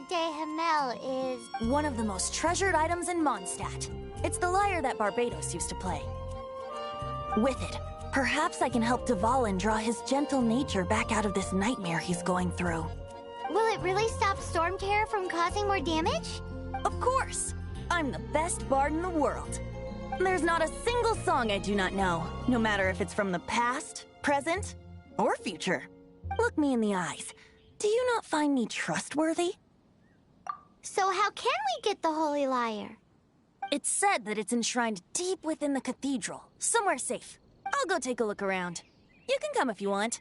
De Hamel is one of the most treasured items in Mondstadt. It's the lyre that Barbados used to play. With it, perhaps I can help Dvalin draw his gentle nature back out of this nightmare he's going through. Will it really stop Storm Terror from causing more damage? Of course! I'm the best bard in the world. There's not a single song I do not know, no matter if it's from the past, present, or future. Look me in the eyes. Do you not find me trustworthy? So how can we get the Holy Lyre? It's said that it's enshrined deep within the cathedral, somewhere safe. I'll go take a look around. You can come if you want.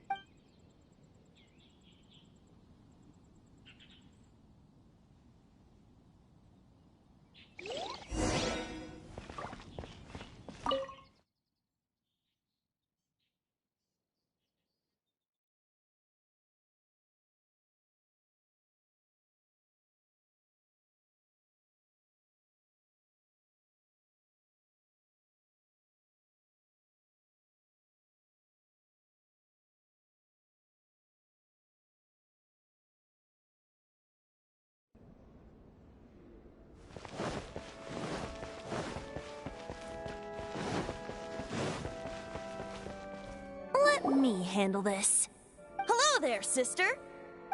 Let me handle this. Hello there, sister!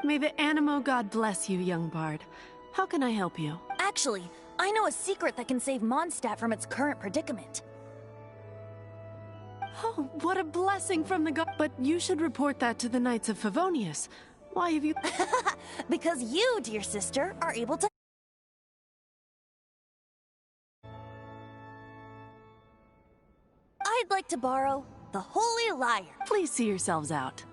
May the Animo God bless you, young bard. How can I help you? Actually, I know a secret that can save Mondstadt from its current predicament. Oh, what a blessing from the god. But you should report that to the Knights of Favonius. Why have you... Because you, dear sister, are able to... like to borrow the Holy Liar. Please see yourselves out.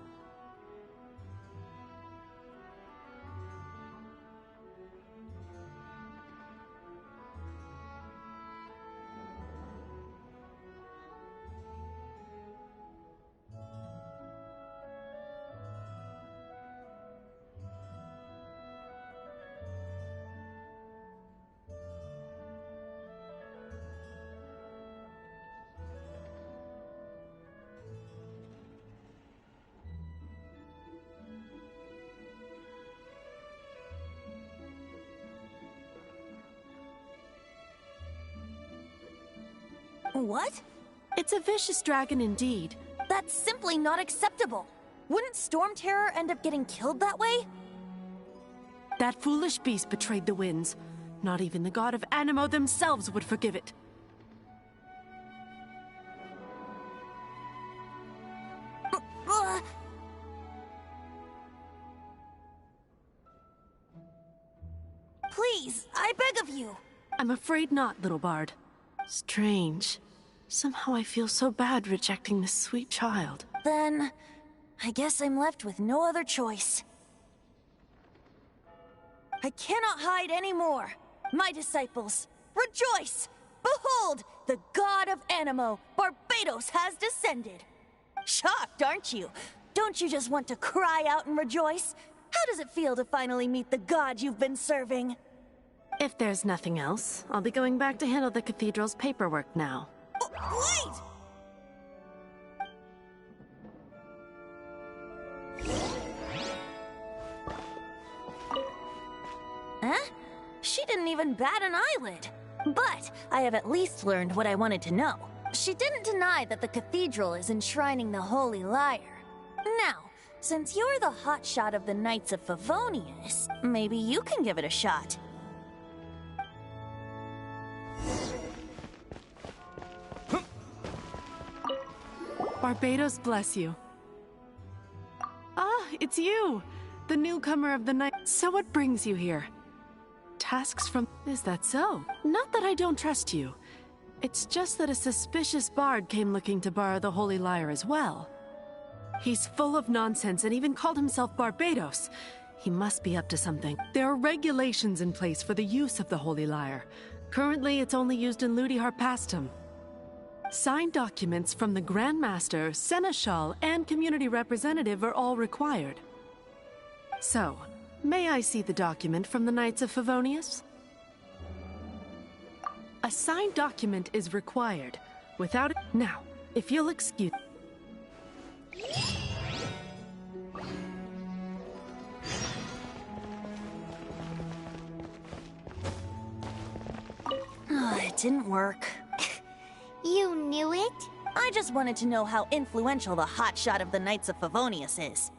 What? It's a vicious dragon indeed. That's simply not acceptable. Wouldn't Storm Terror end up getting killed that way? That foolish beast betrayed the winds. Not even the god of Animo themselves would forgive it. Please, I beg of you. I'm afraid not, little bard. Strange. Somehow I feel so bad rejecting this sweet child. Then, I guess I'm left with no other choice. I cannot hide anymore. My disciples, rejoice! Behold, the god of Animo, Barbados, has descended. Shocked, aren't you? Don't you just want to cry out and rejoice? How does it feel to finally meet the god you've been serving? If there's nothing else, I'll be going back to handle the cathedral's paperwork now. Wait! Huh? She didn't even bat an eyelid. But I have at least learned what I wanted to know. She didn't deny that the cathedral is enshrining the Holy Liar. Now, since you're the hotshot of the Knights of Favonius, maybe you can give it a shot. Barbados bless you. Ah, it's you! The newcomer of the night. So what brings you here? Tasks from... Is that so? Not that I don't trust you. It's just that a suspicious bard came looking to borrow the Holy Lyre as well. He's full of nonsense and even called himself Barbados. He must be up to something. There are regulations in place for the use of the Holy Lyre. Currently, it's only used in Ludi Harpastum. Signed documents from the Grand Master, Seneschal, and Community Representative are all required. So, may I see the document from the Knights of Favonius? A signed document is required. Without it... Now, if you'll excuse... It didn't work. You knew it? I just wanted to know how influential the hotshot of the Knights of Favonius is.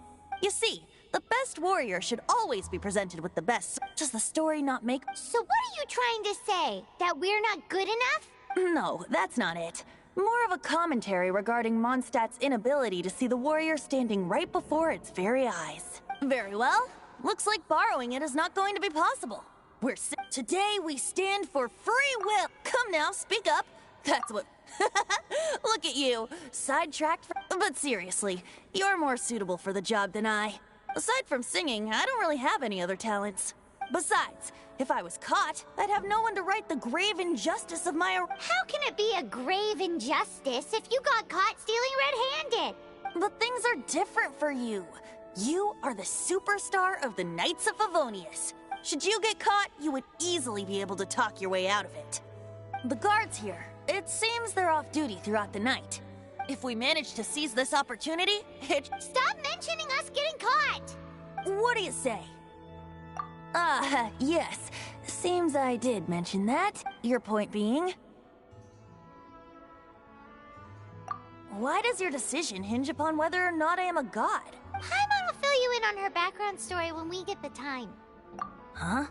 You see, the best warrior should always be presented with the best. Does the story not make... So what are you trying to say? That we're not good enough? No, that's not it. More of a commentary regarding Mondstadt's inability to see the warrior standing right before its very eyes. Very well. Looks like borrowing it is not going to be possible. Today we stand for free will. Come now, speak up. That's what... Look at you. Sidetracked But seriously, you're more suitable for the job than I. Aside from singing, I don't really have any other talents. Besides, if I was caught, I'd have no one to right the grave injustice of my... How can it be a grave injustice if you got caught stealing red-handed? But things are different for you. You are the superstar of the Knights of Favonius. Should you get caught, you would easily be able to talk your way out of it. The guards here, it seems they're off duty throughout the night. If we manage to seize this opportunity, Stop mentioning us getting caught! What do you say? Yes. Seems I did mention that. Your point being? Why does your decision hinge upon whether or not I am a god? Paimon will fill you in on her background story when we get the time. Huh?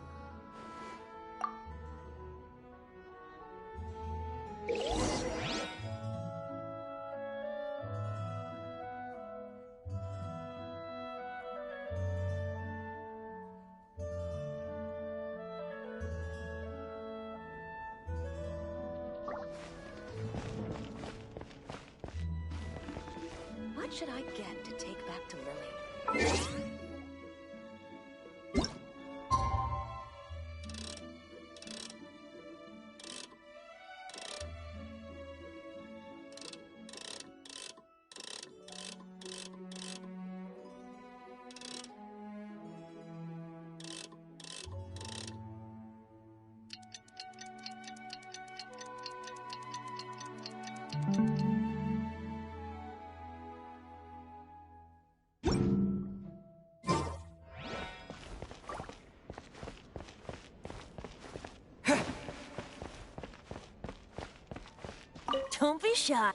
What should I get to take back to Lily? Don't be shy.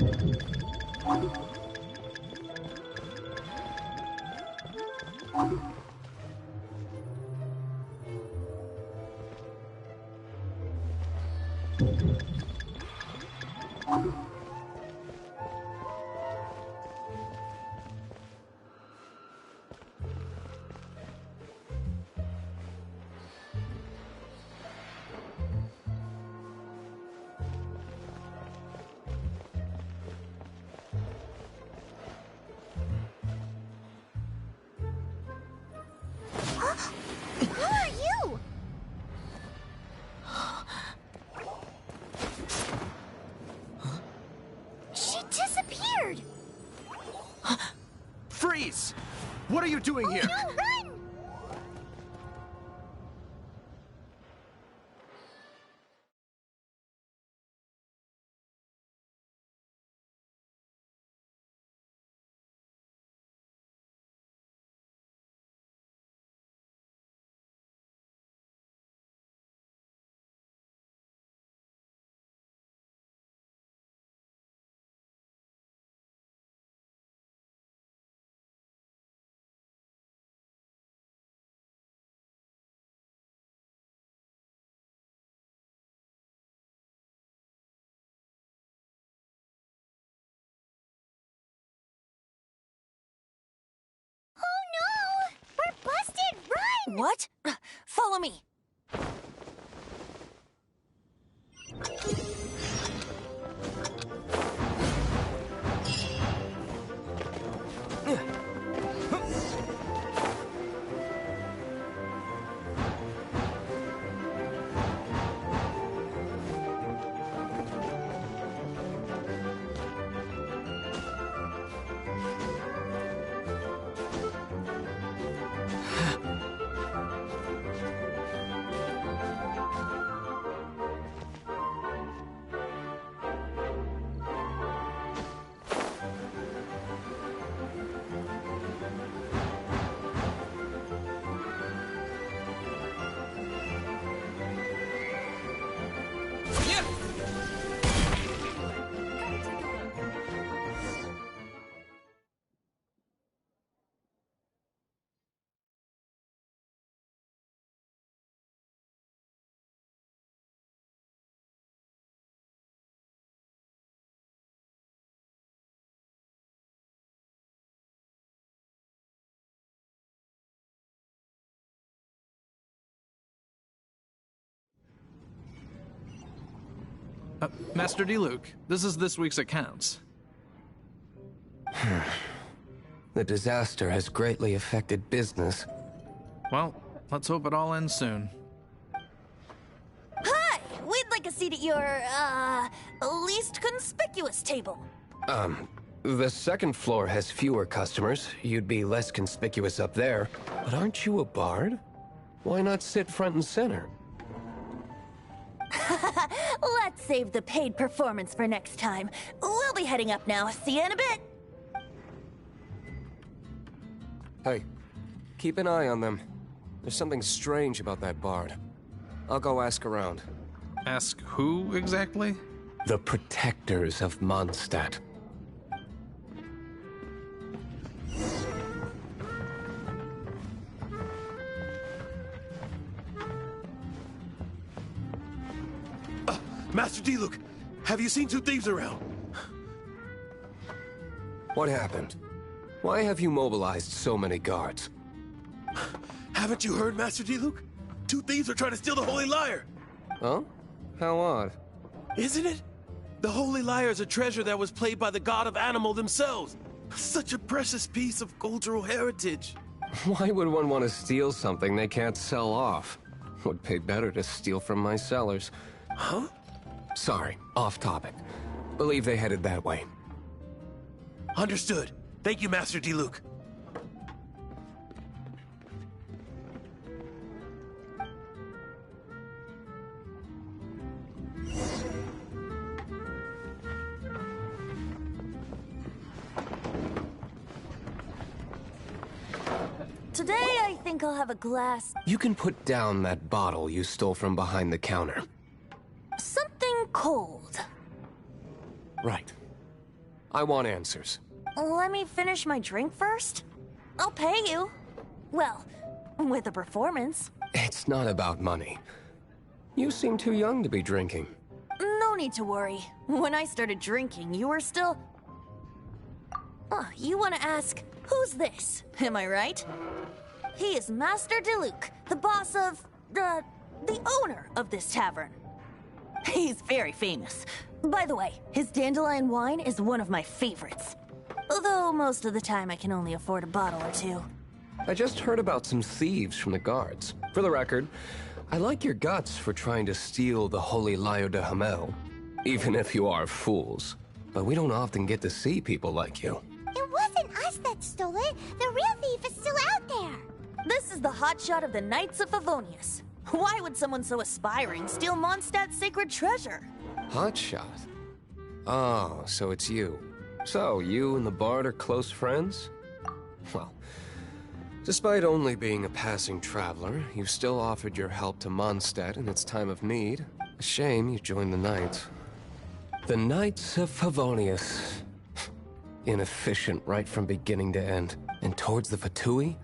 Who are you? She disappeared. Freeze! What are you doing here? No, run! Oh no! We're busted! Run! What? Follow me. Master D. Luke, this is this week's accounts. The disaster has greatly affected business. Well, let's hope it all ends soon. Hi! We'd like a seat at your, least conspicuous table. The second floor has fewer customers. You'd be less conspicuous up there. But aren't you a bard? Why not sit front and center? Let's save the paid performance for next time. We'll be heading up now. See you in a bit. Hey, keep an eye on them. There's something strange about that bard. I'll go ask around. Ask who exactly? The protectors of Mondstadt. Master D-Luke, have you seen two thieves around? What happened? Why have you mobilized so many guards? Haven't you heard, Master D-Luke? Two thieves are trying to steal the Holy Lyre. Huh? How odd. Isn't it? The Holy Lyre is a treasure that was played by the god of animal themselves. Such a precious piece of cultural heritage. Why would one want to steal something they can't sell off? Would pay better to steal from my sellers. Huh? Sorry, off topic. Believe they headed that way. Understood. Thank you, Master D-Luke. Today, I think I'll have a glass. You can put down that bottle you stole from behind the counter. Something cold. Right. I want answers. Let me finish my drink first. I'll pay you. Well, with a performance. It's not about money. You seem too young to be drinking. No need to worry. When I started drinking, you were still... you want to ask, who's this? Am I right? He is Master Diluc, the boss of... the owner of this tavern. He's very famous. By the way, his dandelion wine is one of my favorites. Although most of the time I can only afford a bottle or two. I just heard about some thieves from the guards. For the record, I like your guts for trying to steal the Holy Lyre de Hamel. Even if you are fools. But we don't often get to see people like you. It wasn't us that stole it. The real thief is still out there. This is the hotshot of the Knights of Favonius. Why would someone so aspiring steal Mondstadt's sacred treasure? Hotshot? Oh, so it's you. So, you and the Bard are close friends? Well, despite only being a passing traveler, you still offered your help to Mondstadt in its time of need. A shame you joined the Knights. The Knights of Favonius. Inefficient right from beginning to end. And towards the Fatui,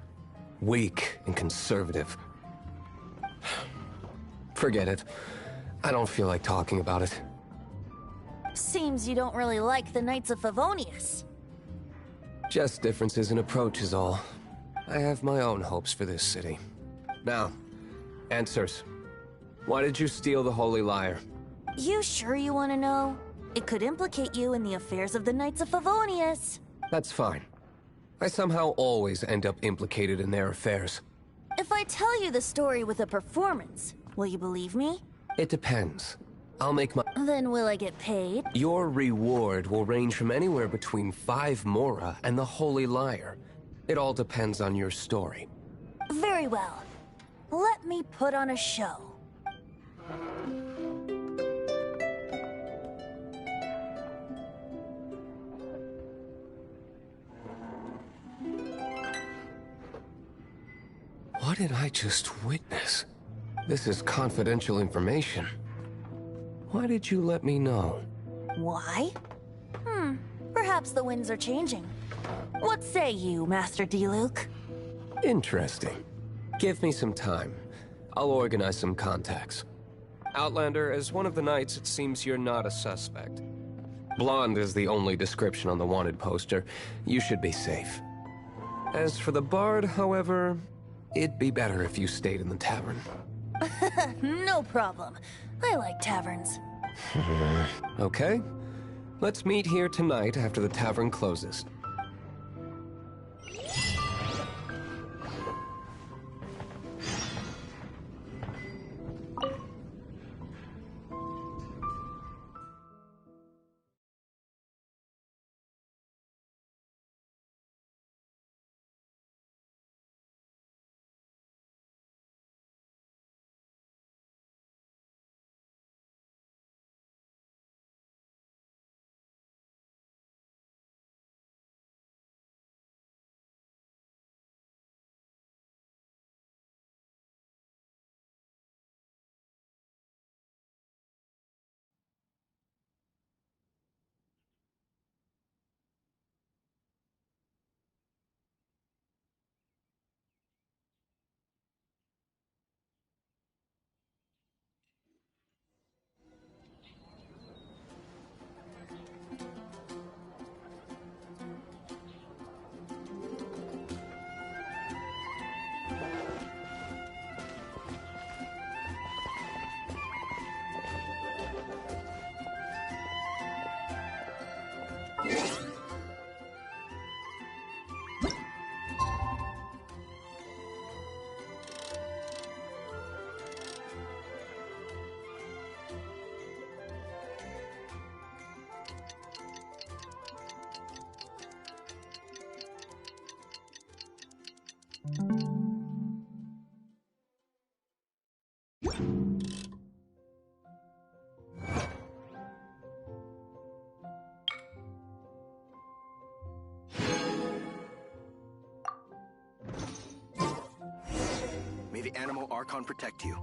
weak and conservative. Forget it. I don't feel like talking about it. Seems you don't really like the Knights of Favonius. Just differences in approach is all. I have my own hopes for this city. Now, answers. Why did you steal the Holy Lyre? You sure you want to know? It could implicate you in the affairs of the Knights of Favonius. That's fine. I somehow always end up implicated in their affairs. If I tell you the story with a performance, will you believe me? It depends. I'll make my... Then will I get paid? Your reward will range from anywhere between 5 Mora and the Holy Lyre. It all depends on your story. Very well. Let me put on a show. What did I just witness? This is confidential information. Why did you let me know? Why? Perhaps the winds are changing. What say you, Master Diluc? Interesting. Give me some time. I'll organize some contacts. Outlander, as one of the Knights, it seems you're not a suspect. Blonde is the only description on the wanted poster. You should be safe. As for the Bard, however, it'd be better if you stayed in the tavern. No problem. I like taverns. Okay. Let's meet here tonight after the tavern closes. May the Animal Archon protect you.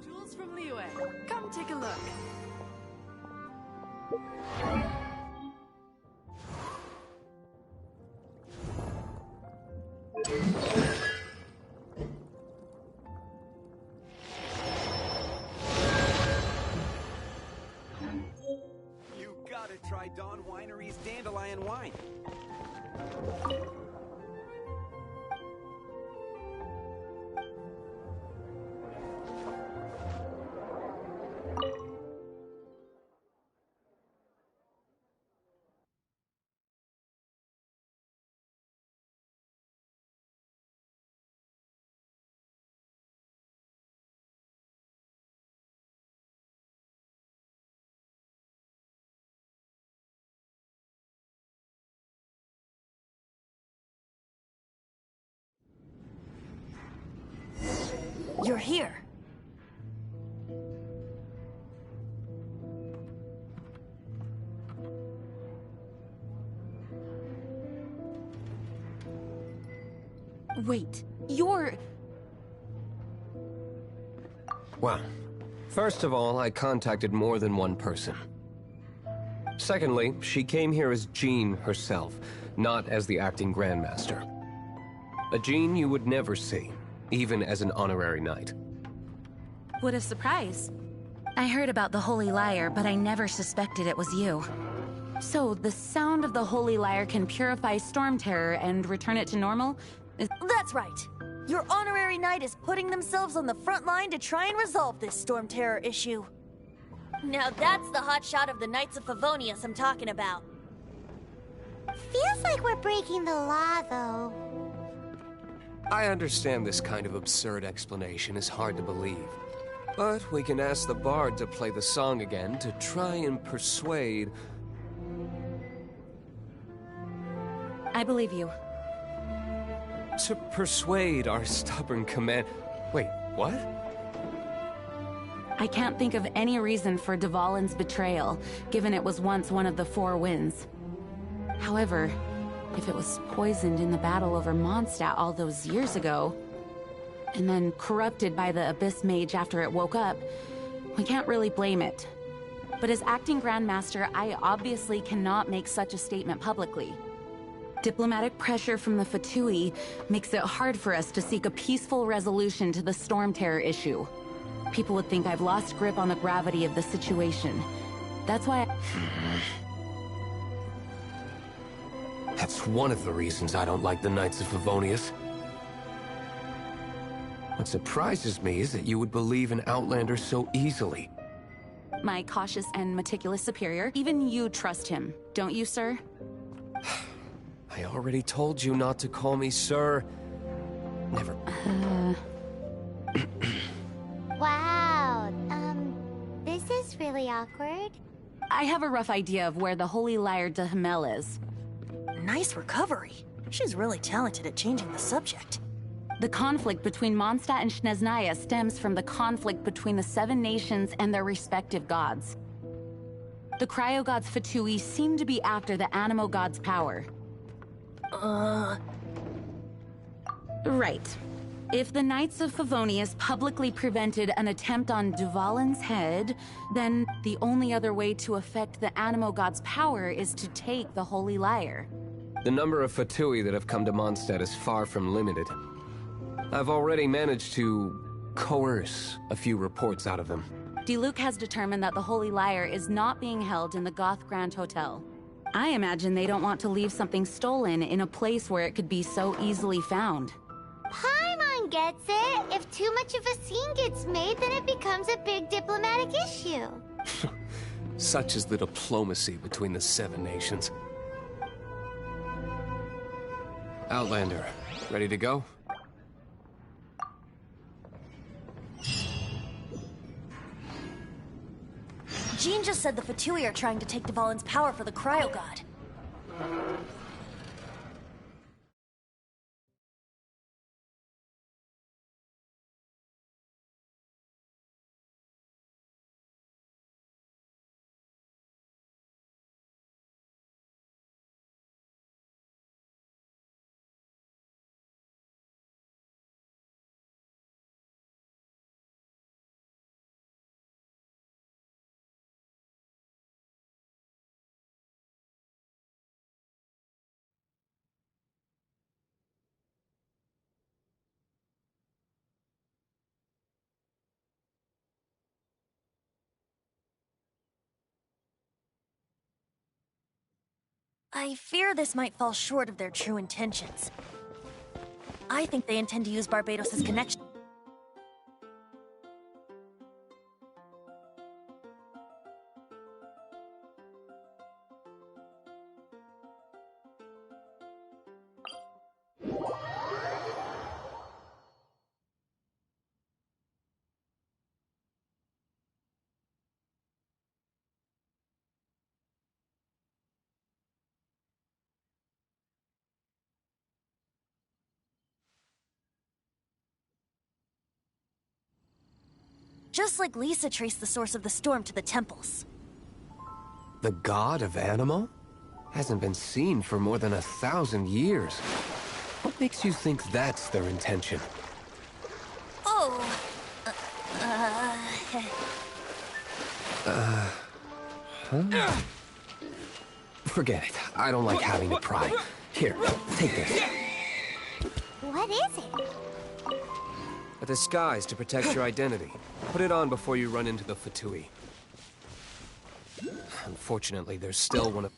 Jewels from Liyue. Come take a look. You gotta try Dawn Winery's Dandelion Wine. You're here. Wait, you're... Well, first of all, I contacted more than one person. Secondly, she came here as Jean herself, not as the acting Grandmaster. A Jean you would never see, even as an honorary knight. What a surprise. I heard about the Holy Lyre, but I never suspected it was you. So, the sound of the Holy Lyre can purify Storm Terror and return it to normal? That's right. Your honorary knight is putting themselves on the front line to try and resolve this Storm Terror issue. Now that's the hot shot of the Knights of Favonius I'm talking about. Feels like we're breaking the law, though. I understand this kind of absurd explanation is hard to believe. But we can ask the bard to play the song again to try and persuade... I believe you. To persuade our stubborn command... Wait, what? I can't think of any reason for Dvalin's betrayal, given it was once one of the Four Winds. However, if it was poisoned in the battle over Mondstadt all those years ago, and then corrupted by the Abyss Mage after it woke up, we can't really blame it. But as acting Grandmaster, I obviously cannot make such a statement publicly. Diplomatic pressure from the Fatui makes it hard for us to seek a peaceful resolution to the Storm Terror issue. People would think I've lost grip on the gravity of the situation. That's why That's one of the reasons I don't like the Knights of Favonius. What surprises me is that you would believe an Outlander so easily. my cautious and meticulous superior, even you trust him, don't you, sir? I already told you not to call me sir. Never. Wow, this is really awkward. I have a rough idea of where the Holy Lyre de Hamel is. Nice recovery. She's really talented at changing the subject. The conflict between Mondstadt and Snezhnaya stems from the conflict between the Seven Nations and their respective gods. The cryo-gods Fatui seem to be after the Animo god's power. Right. If the Knights of Favonius publicly prevented an attempt on Dvalin's head, then the only other way to affect the Animo god's power is to take the Holy Lyre. The number of Fatui that have come to Mondstadt is far from limited. I've already managed to coerce a few reports out of them. Diluc has determined that the Holy Lyre is not being held in the Goth Grand Hotel. I imagine they don't want to leave something stolen in a place where it could be so easily found. Paimon gets it. If too much of a scene gets made, then it becomes a big diplomatic issue. Such is the diplomacy between the Seven Nations. Outlander, ready to go? Jean just said the Fatui are trying to take Dvalin's power for the Cryo God. I fear this might fall short of their true intentions. I think they intend to use Barbados' connection. Just like Lisa traced the source of the storm to the temples. The god of Animo? Hasn't been seen for more than 1,000 years. What makes you think that's their intention? Oh... Forget it. I don't like having to pry. Here, take this. What is it? A disguise to protect your identity. Put it on before you run into the Fatui. Unfortunately, there's still one of...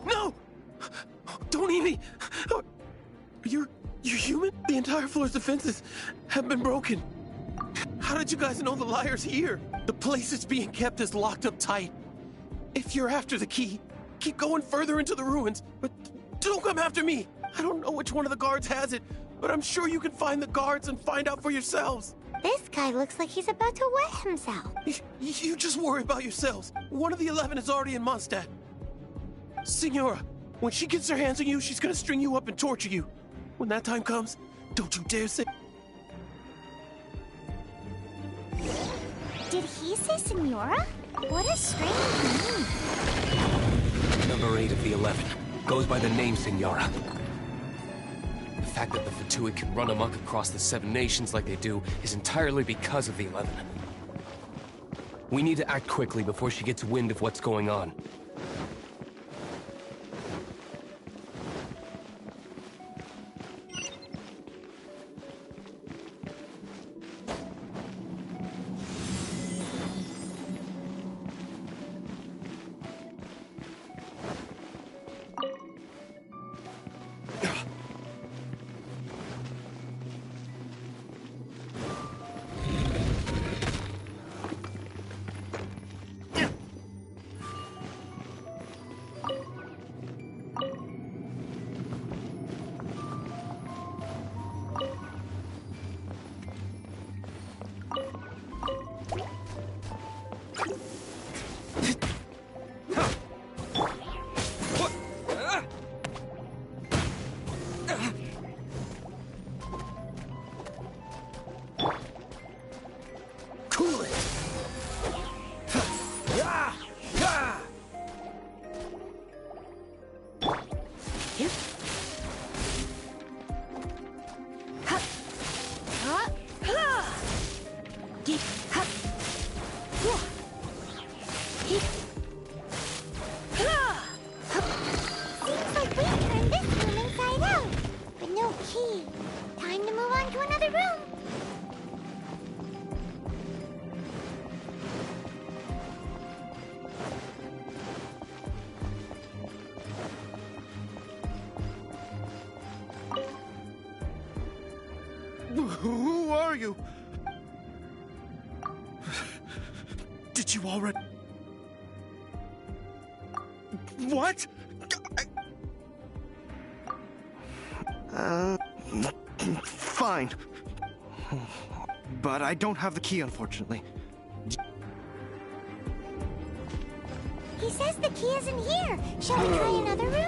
No! Don't eat me! You're human? The entire floor's defenses have been broken. How did you guys know the liar's here? The place it's being kept is locked up tight. If you're after the key, keep going further into the ruins, but don't come after me. I don't know which one of the guards has it, but I'm sure you can find the guards and find out for yourselves. This guy looks like he's about to wet himself. You just worry about yourselves. One of the 11 is already in Mondstadt. Signora, when she gets her hands on you, she's gonna string you up and torture you. When that time comes, don't you dare say... Did he say Senora? What a strange name. Number 8 of the 11. Goes by the name Signora. The fact that the Fatui can run amok across the 7 nations like they do is entirely because of the 11. We need to act quickly before she gets wind of what's going on. Seems like we turned this room inside out, but no key. Time to move on to another room. Who are you? Did you already... What? Fine. But I don't have the key, unfortunately. He says the key isn't here. Shall we try another room?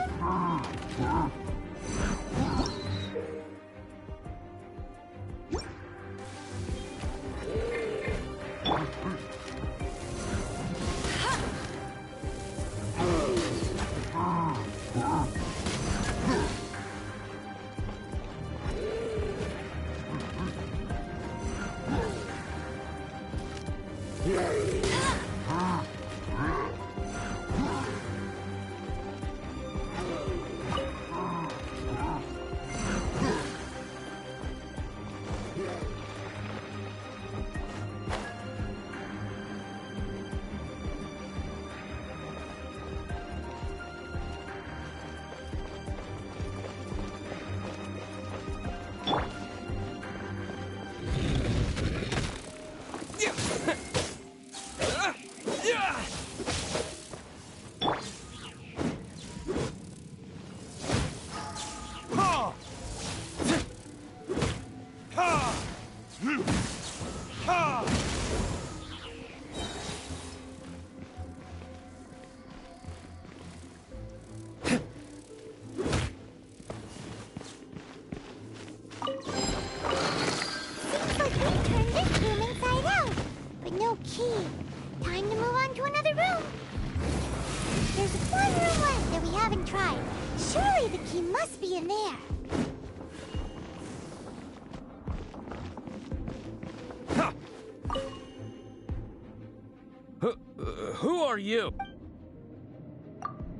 Who are you?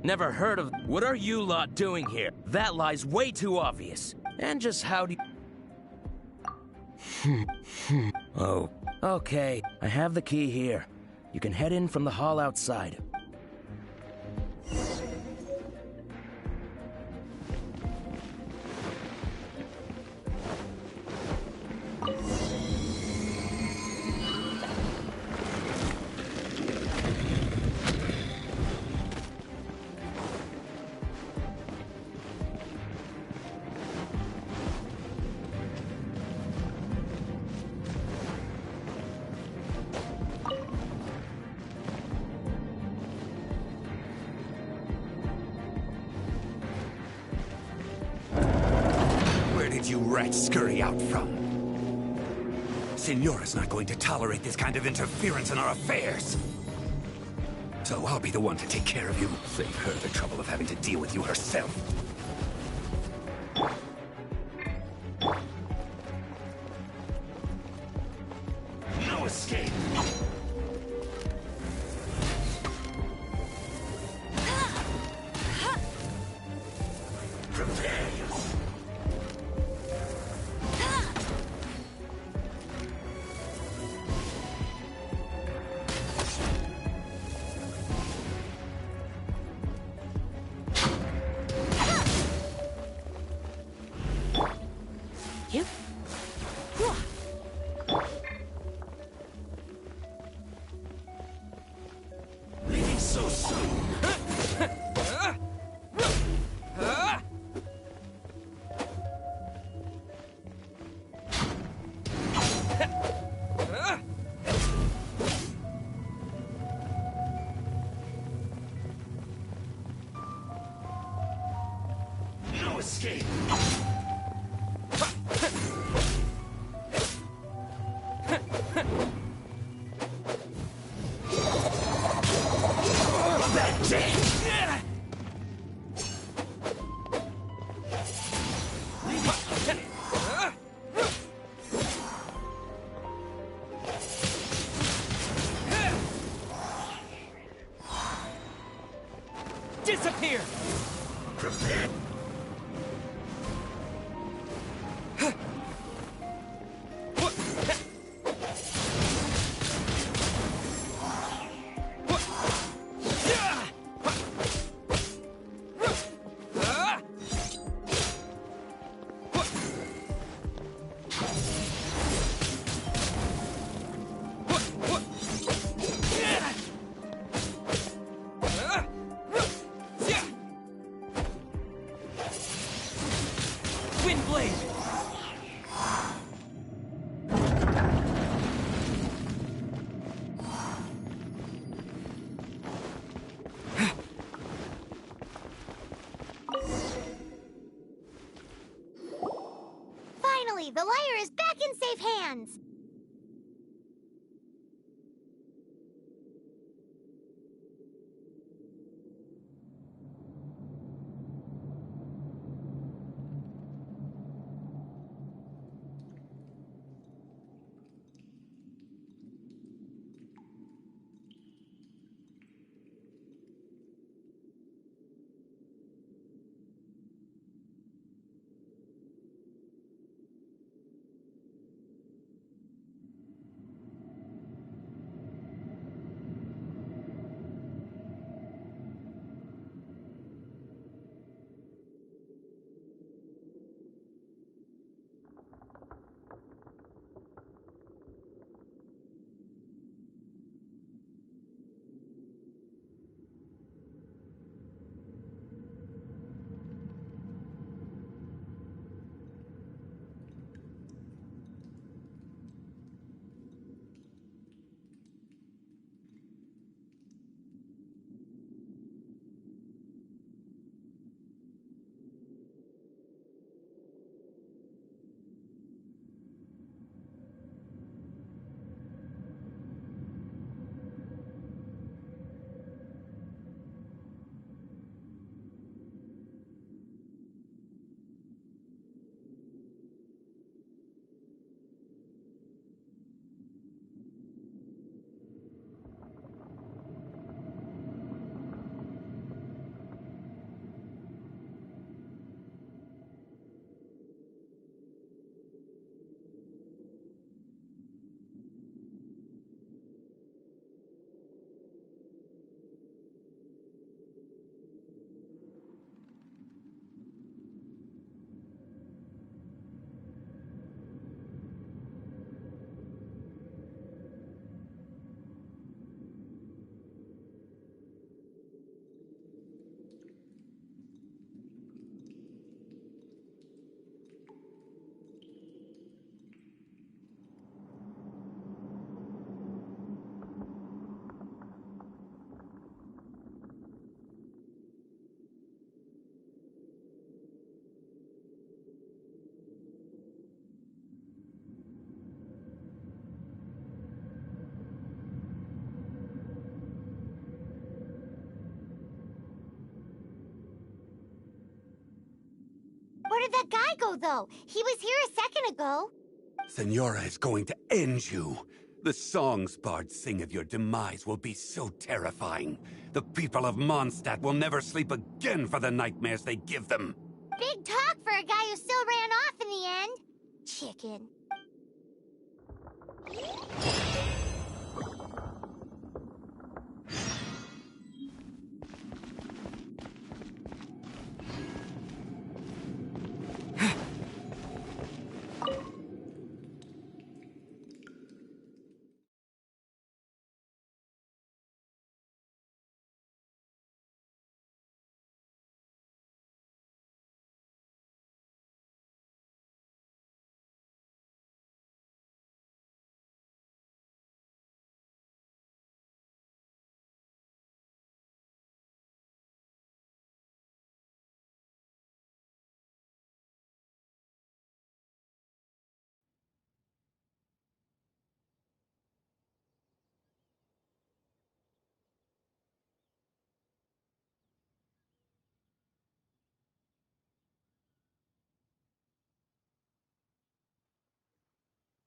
Never heard of... What are you lot doing here? That lie's way too obvious. And just how do you... Oh, okay. I have the key here. You can head in from the hall outside. You rats scurry out from? Signora's not going to tolerate this kind of interference in our affairs. So I'll be the one to take care of you. Save her the trouble of having to deal with you herself. No escape! Prepare yourself. Escape. That's it. disappear! Windblade! Finally, the lyre is back in safe hands. Where did that guy go, though? He was here a second ago. Senora is going to end you. The songs bards sing of your demise will be so terrifying. The people of Mondstadt will never sleep again for the nightmares they give them. Big talk for a guy who still ran off in the end. Chicken.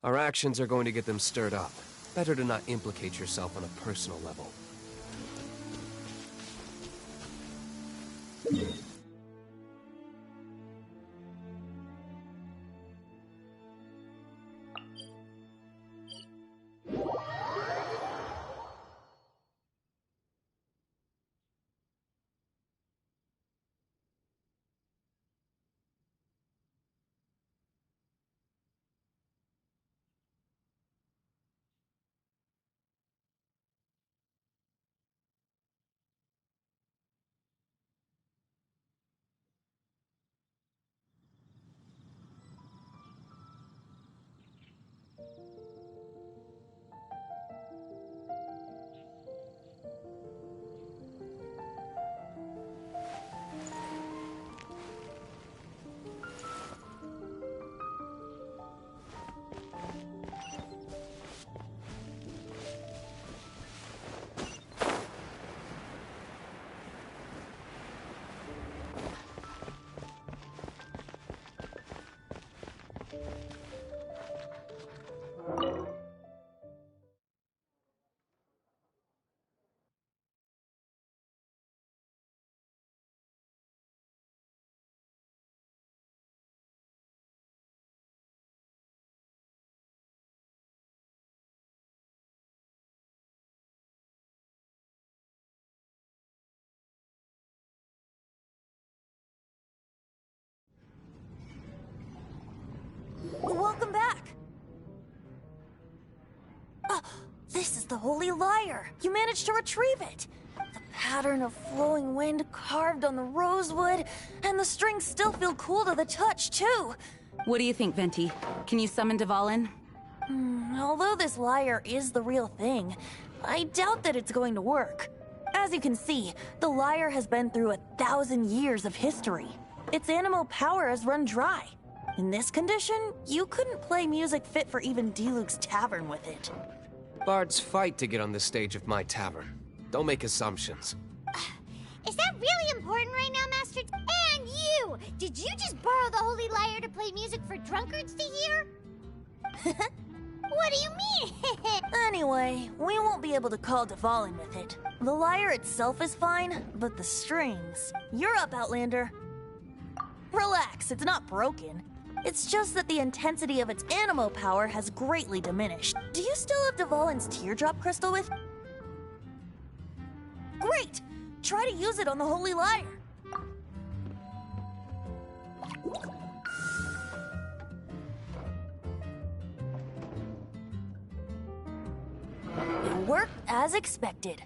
Our actions are going to get them stirred up. Better to not implicate yourself on a personal level. Welcome back! This is the Holy Lyre! You managed to retrieve it! The pattern of flowing wind carved on the rosewood, and the strings still feel cool to the touch, too! What do you think, Venti? Can you summon Dvalin? Although this lyre is the real thing, I doubt that it's going to work. As you can see, the lyre has been through 1,000 years of history. Its animal power has run dry. In this condition, you couldn't play music fit for even D-Luke's tavern with it. Bards fight to get on the stage of my tavern. Don't make assumptions. Is that really important right now, Master? And you! Did you just borrow the Holy Lyre to play music for drunkards to hear? What do you mean? Anyway, we won't be able to call Dvalin with it. The lyre itself is fine, but the strings... You're up, Outlander. Relax, it's not broken. It's just that the intensity of its animal power has greatly diminished. Do you still have Dvalin's teardrop crystal with... Great! Try to use it on the Holy Lyre. It worked as expected.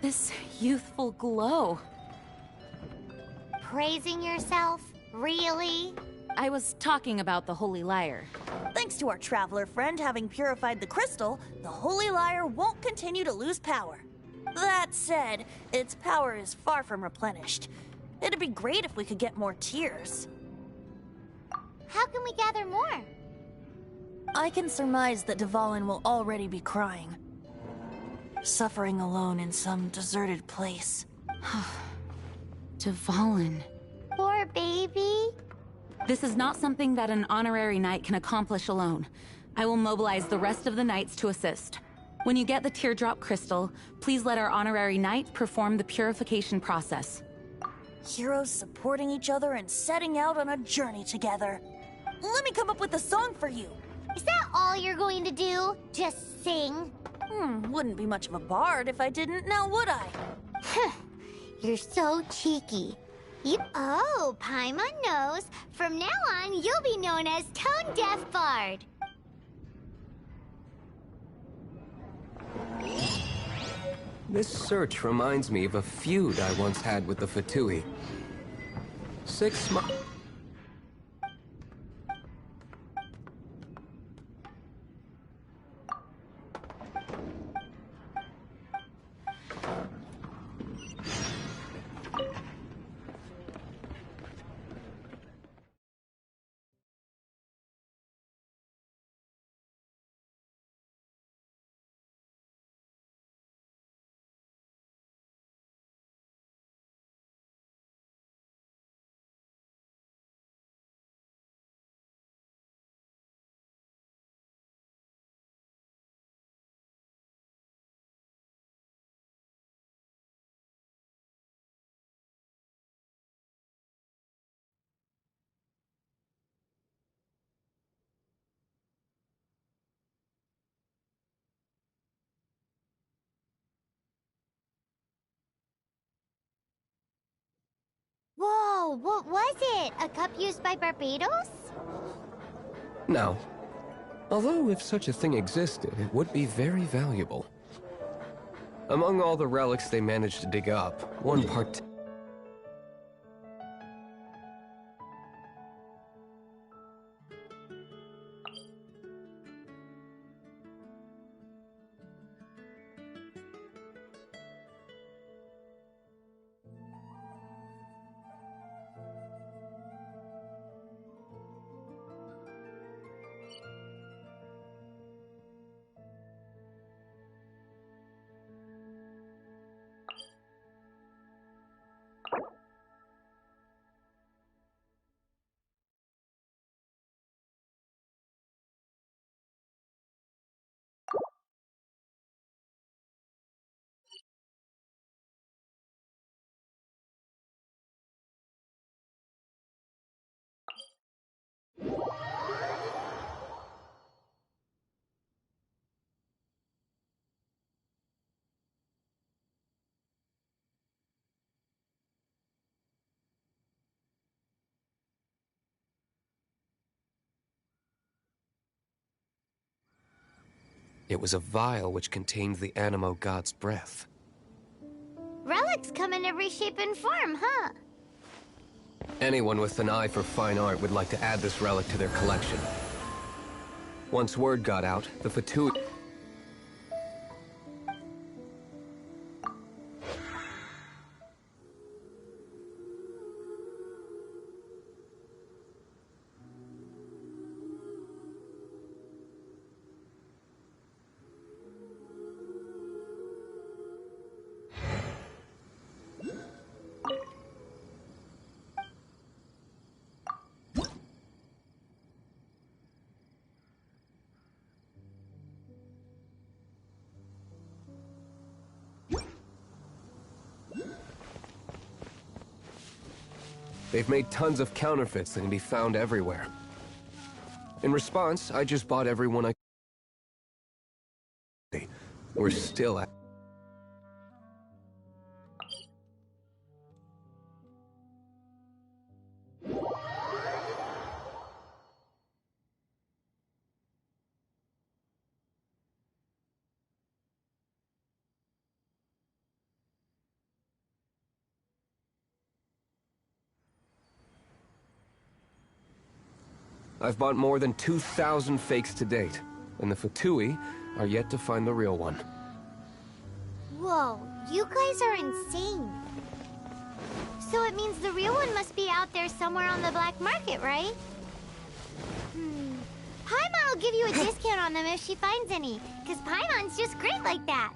This youthful glow. Praising yourself? Really? I was talking about the Holy Lyre. Thanks to our traveler friend having purified the crystal, the Holy Lyre won't continue to lose power. That said, its power is far from replenished. It'd be great if we could get more tears. How can we gather more? I can surmise that Dvalin will already be crying. Suffering alone in some deserted place. Dvalin. Poor baby. This is not something that an honorary knight can accomplish alone. I will mobilize the rest of the knights to assist. When you get the teardrop crystal, please let our honorary knight perform the purification process. Heroes supporting each other and setting out on a journey together. Let me come up with a song for you. Is that all you're going to do? Just sing? Wouldn't be much of a bard if I didn't, now would I? You're so cheeky. Oh, Paimon knows. From now on, you'll be known as Tone Deaf Bard. Oh, what was it? A cup used by Barbados? No. Although if such a thing existed, it would be very valuable. Among all the relics they managed to dig up, one part... It was a vial which contained the Animo god's breath. Relics come in every shape and form, huh? Anyone with an eye for fine art would like to add this relic to their collection. Once word got out, the Fatui... They've made tons of counterfeits that can be found everywhere. In response, I just bought everyone I... We're still at... I've bought more than 2,000 fakes to date, and the Fatui are yet to find the real one. Whoa, you guys are insane. So it means the real one must be out there somewhere on the black market, right? Paimon will give you a discount on them if she finds any, because Paimon's just great like that.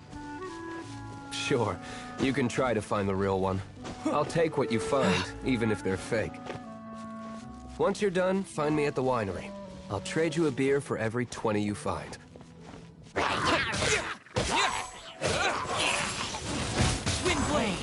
Sure, you can try to find the real one. I'll take what you find, even if they're fake. Once you're done, find me at the winery. I'll trade you a beer for every 20 you find. Wind blade!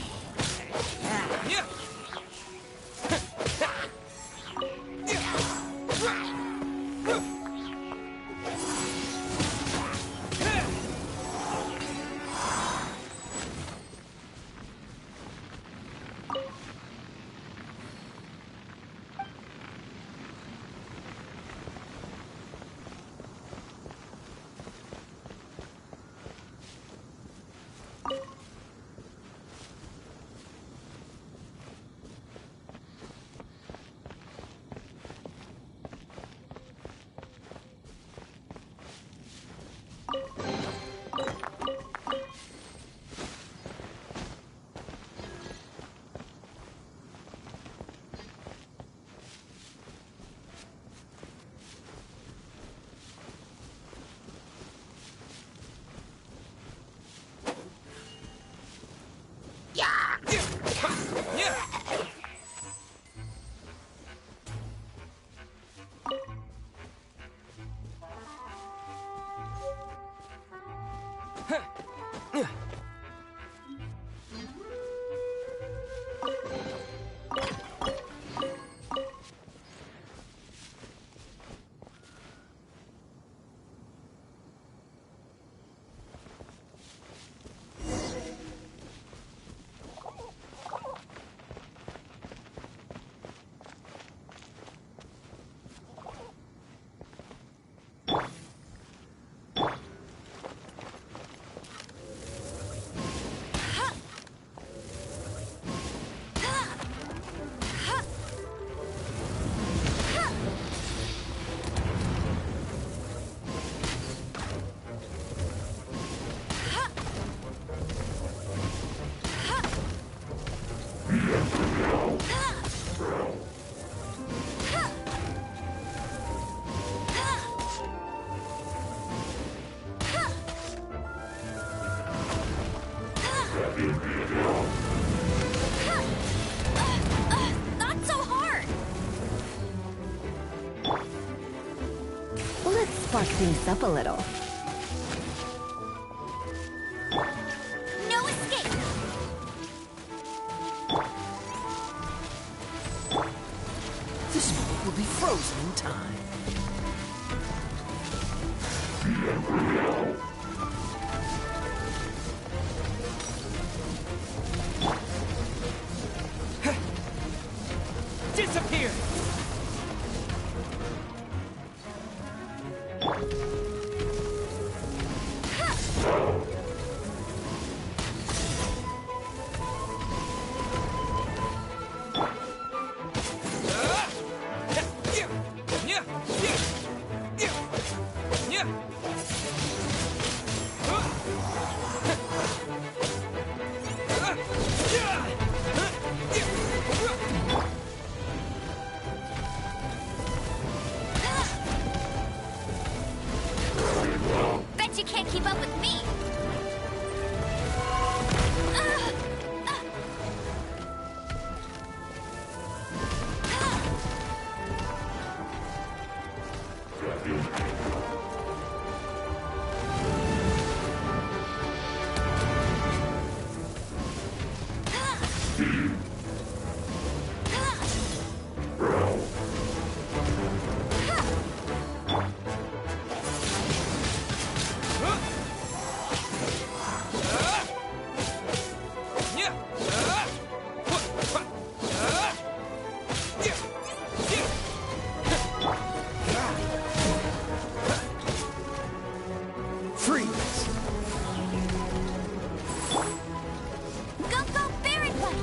Not so hard! Let's spark things up a little. No escape! This moment will be frozen in time. Disappear! Bet you can't keep up with me! Freeze! Go, Baron Bunny!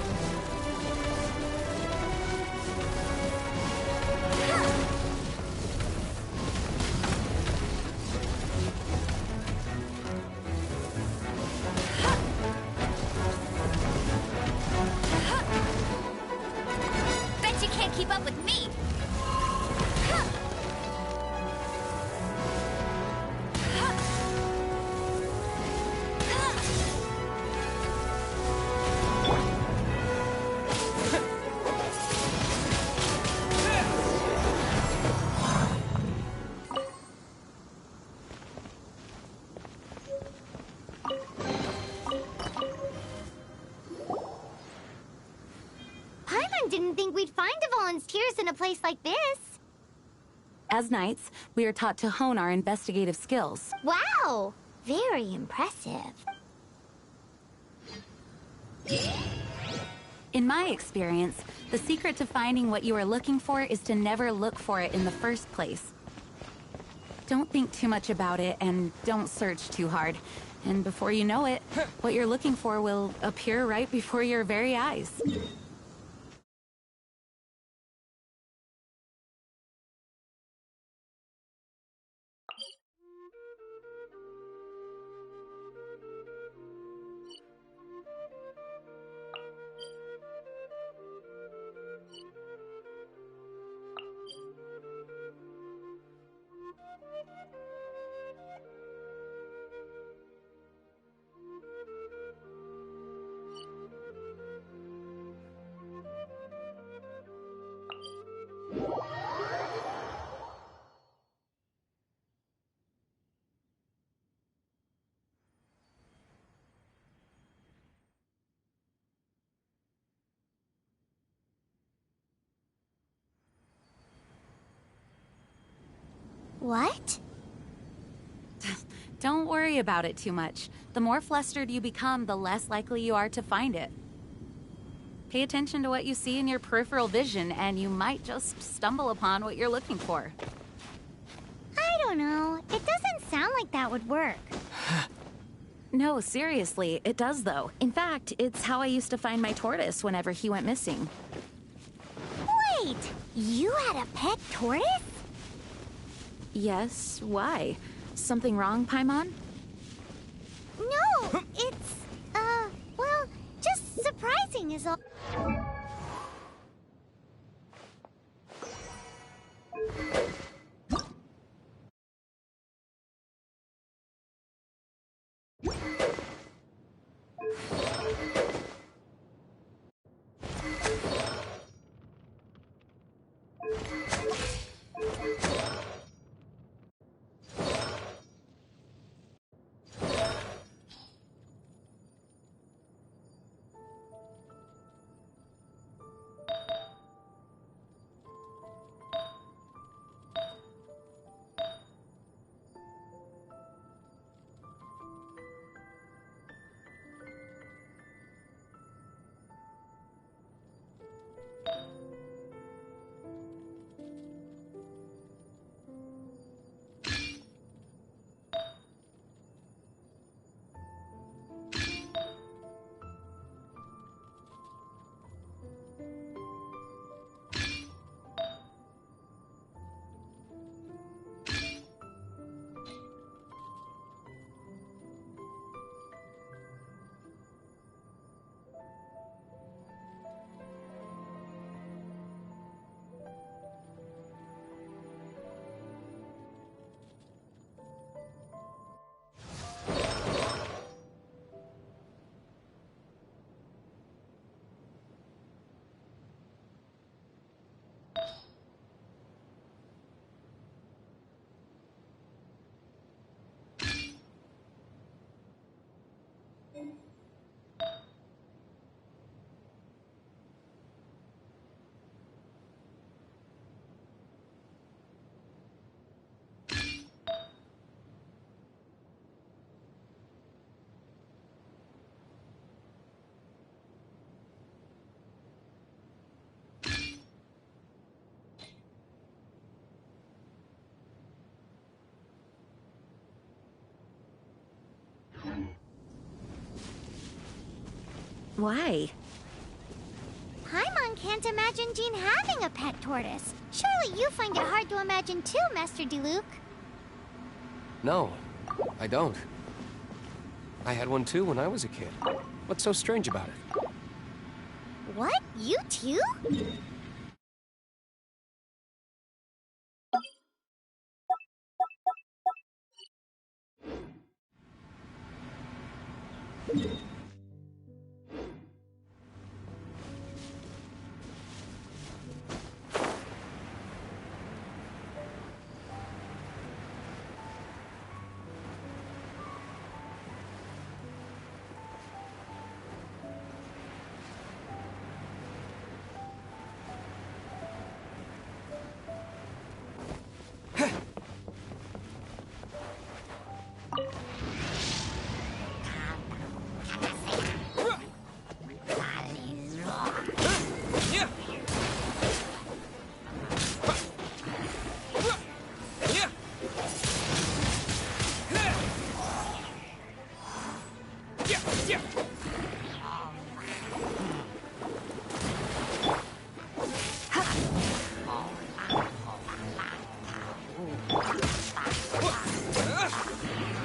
Bet you can't keep up with me! Paimon didn't think we'd find the volunteers in a place like this. As knights, we are taught to hone our investigative skills. Wow! Very impressive. In my experience, the secret to finding what you are looking for is to never look for it in the first place. Don't think too much about it and don't search too hard. And before you know it, what you're looking for will appear right before your very eyes. What? Don't worry about it too much. The more flustered you become, the less likely you are to find it. Pay attention to what you see in your peripheral vision, and you might just stumble upon what you're looking for. I don't know. It doesn't sound like that would work. No, seriously, it does though. In fact, it's how I used to find my tortoise whenever he went missing. Wait! You had a pet tortoise? Yes, why? Something wrong, Paimon? No, it's, well, just surprising is all. Why? Paimon can't imagine Jean having a pet tortoise. Surely you find it hard to imagine too, Master Diluc. No, I don't. I had one too when I was a kid. What's so strange about it? What? You too?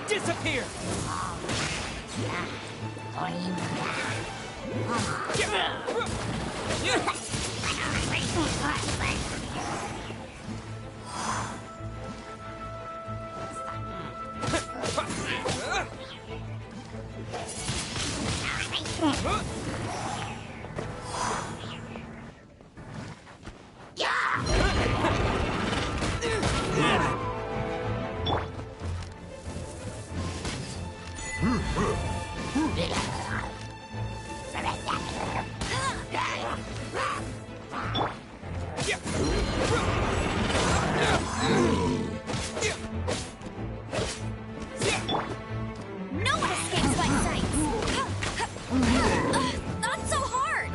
Disappear! No one escapes my sight! Not so hard!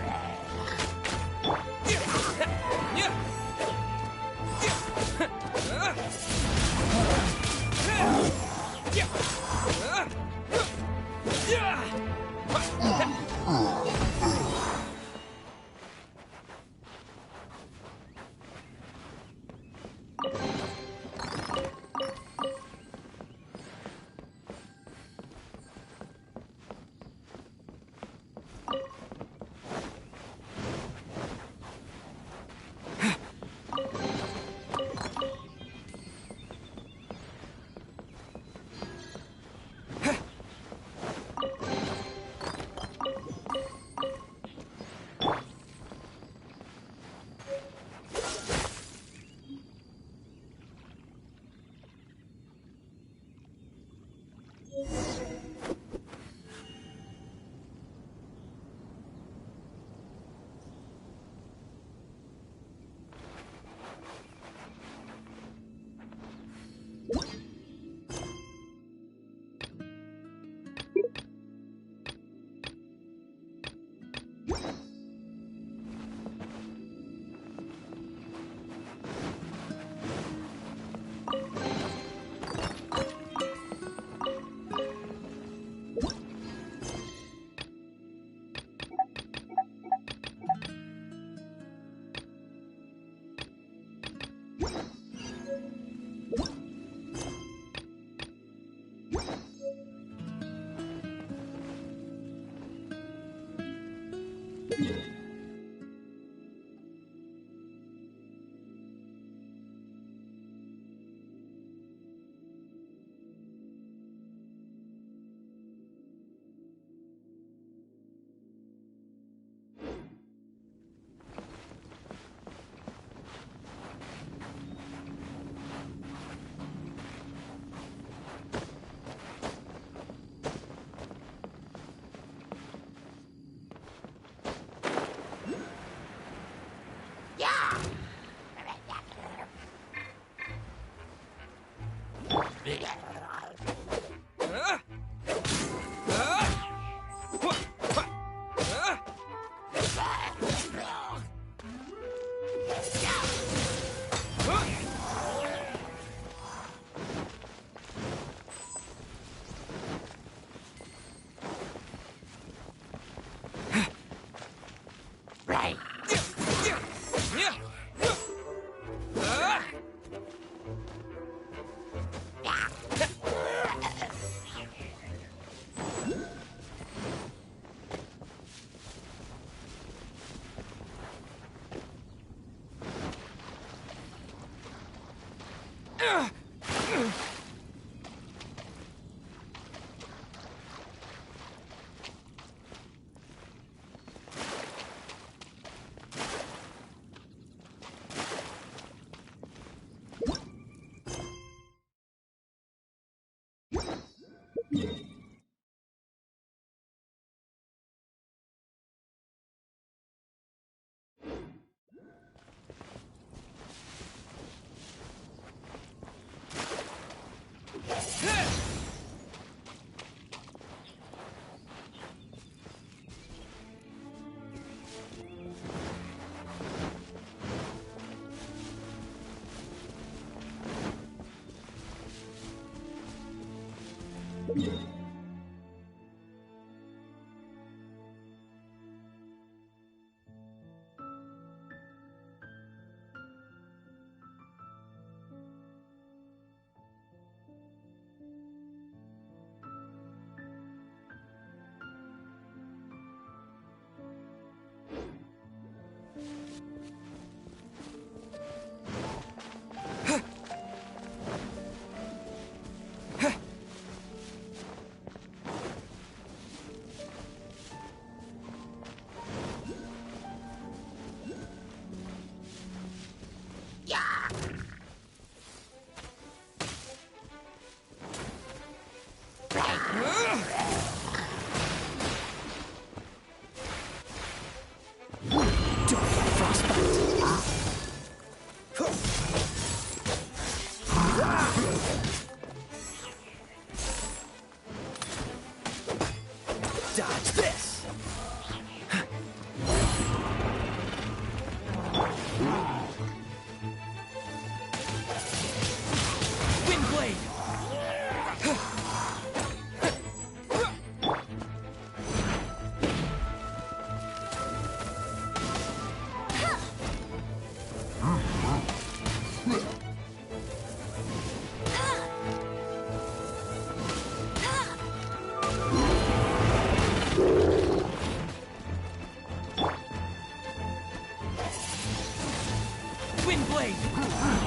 Dodge this! Windblade!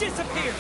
Disappear!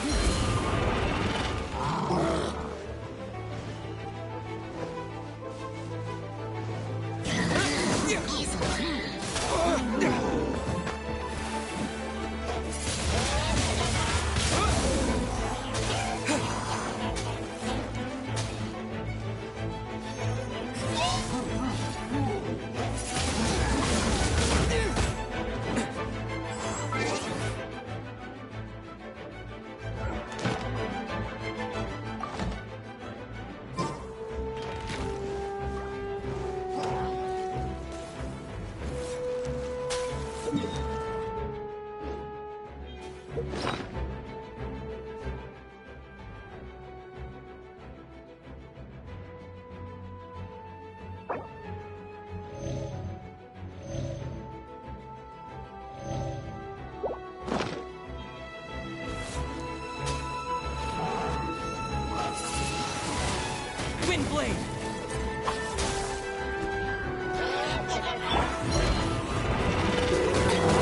Wind blade!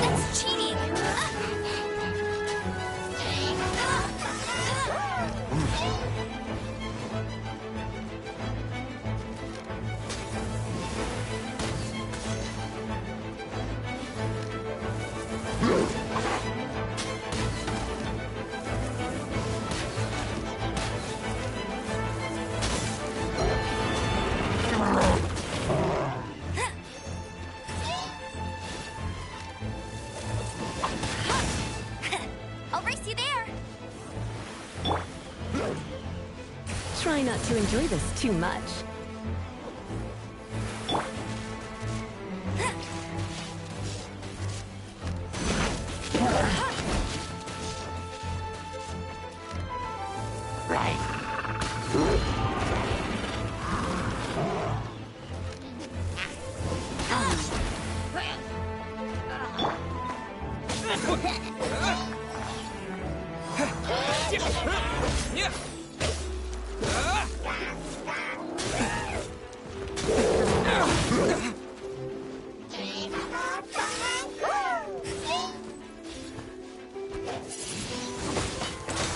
That's cheating! I'll race you there! Try not to enjoy this too much.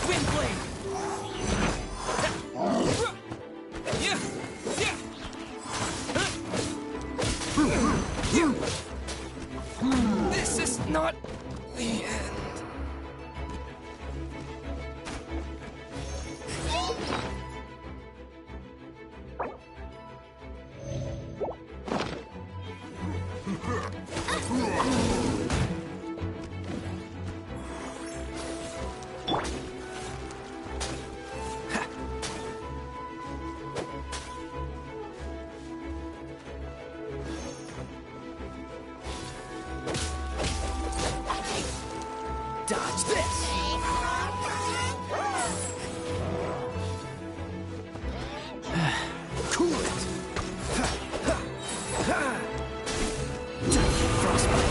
Wind blade! This is not the end. Dodge this! Cool it! Frostbite!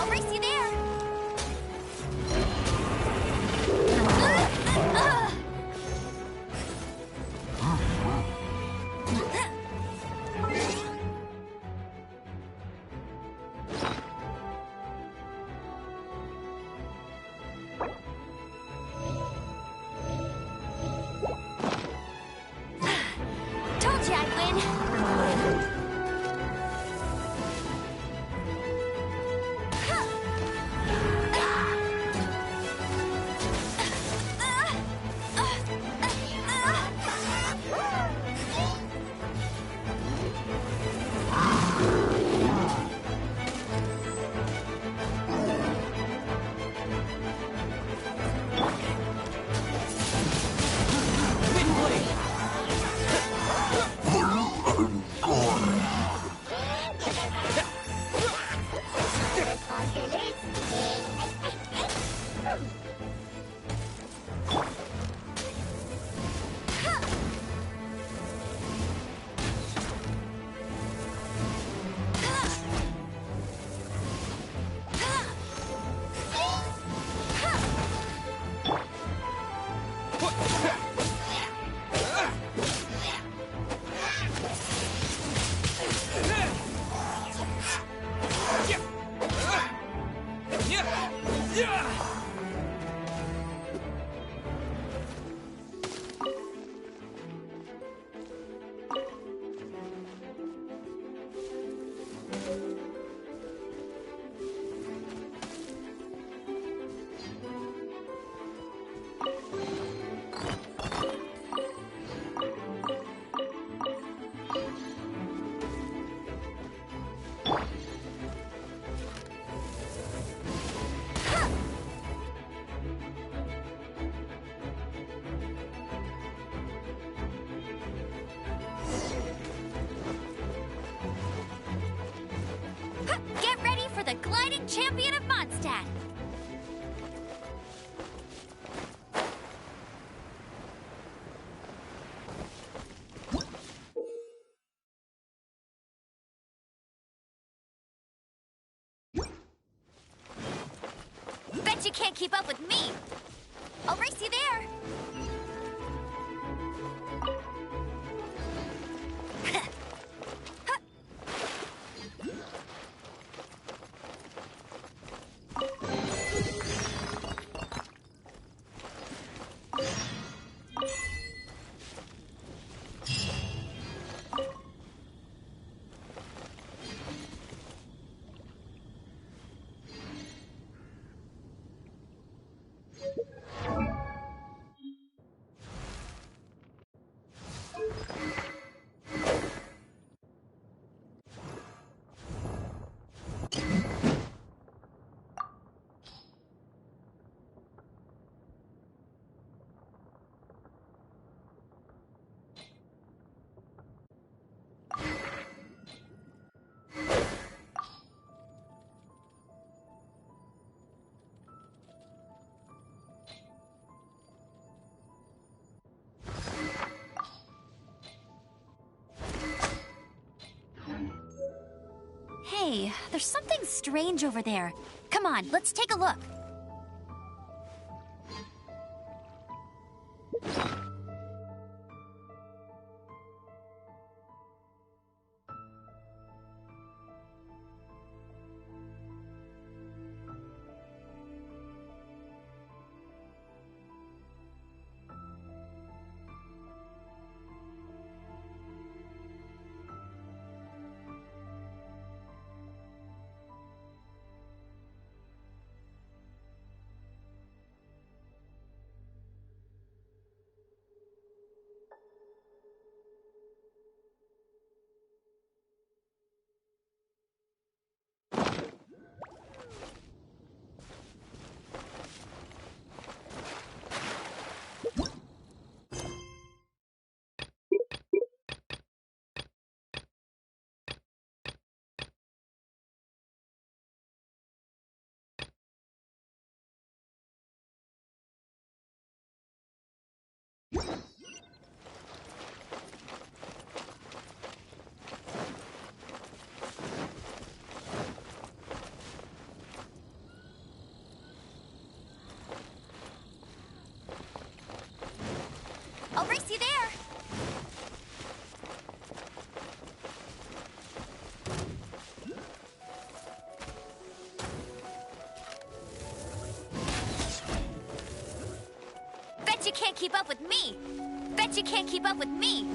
I'll race you there! Told you I'd win! Wind blade! champion of Mondstadt. Bet you can't keep up with me. I'll race you there. Hey, there's something strange over there. Come on, let's take a look. I'll race you there. Bet you can't keep up with me. Bet you can't keep up with me.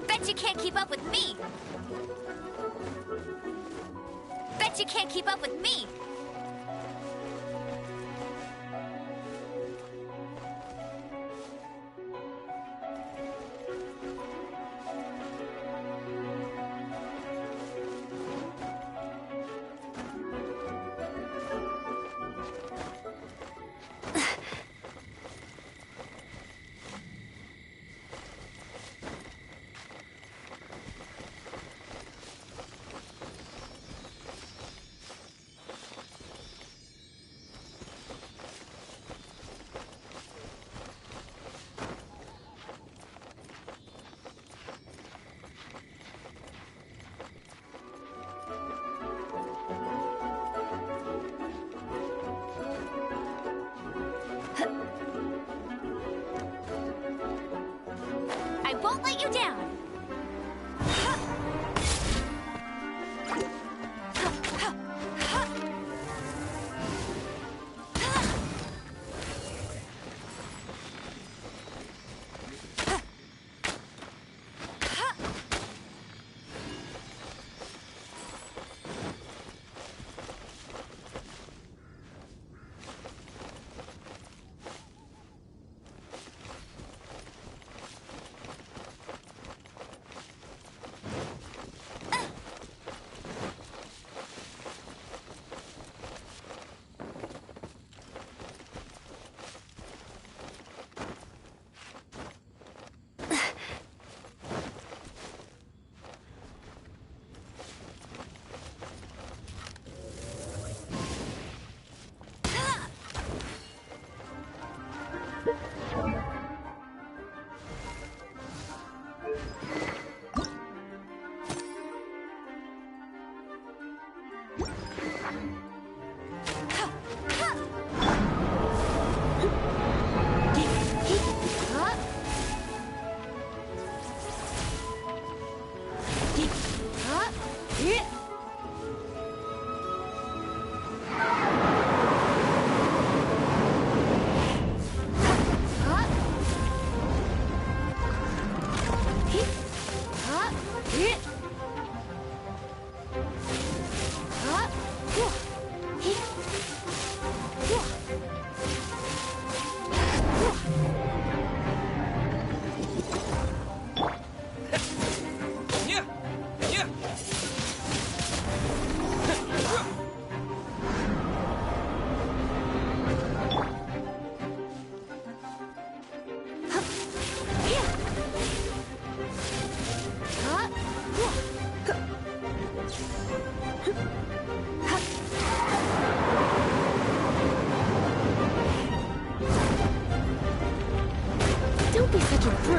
Bet you can't keep up with me. Bet you can't keep up with me. I won't let you down.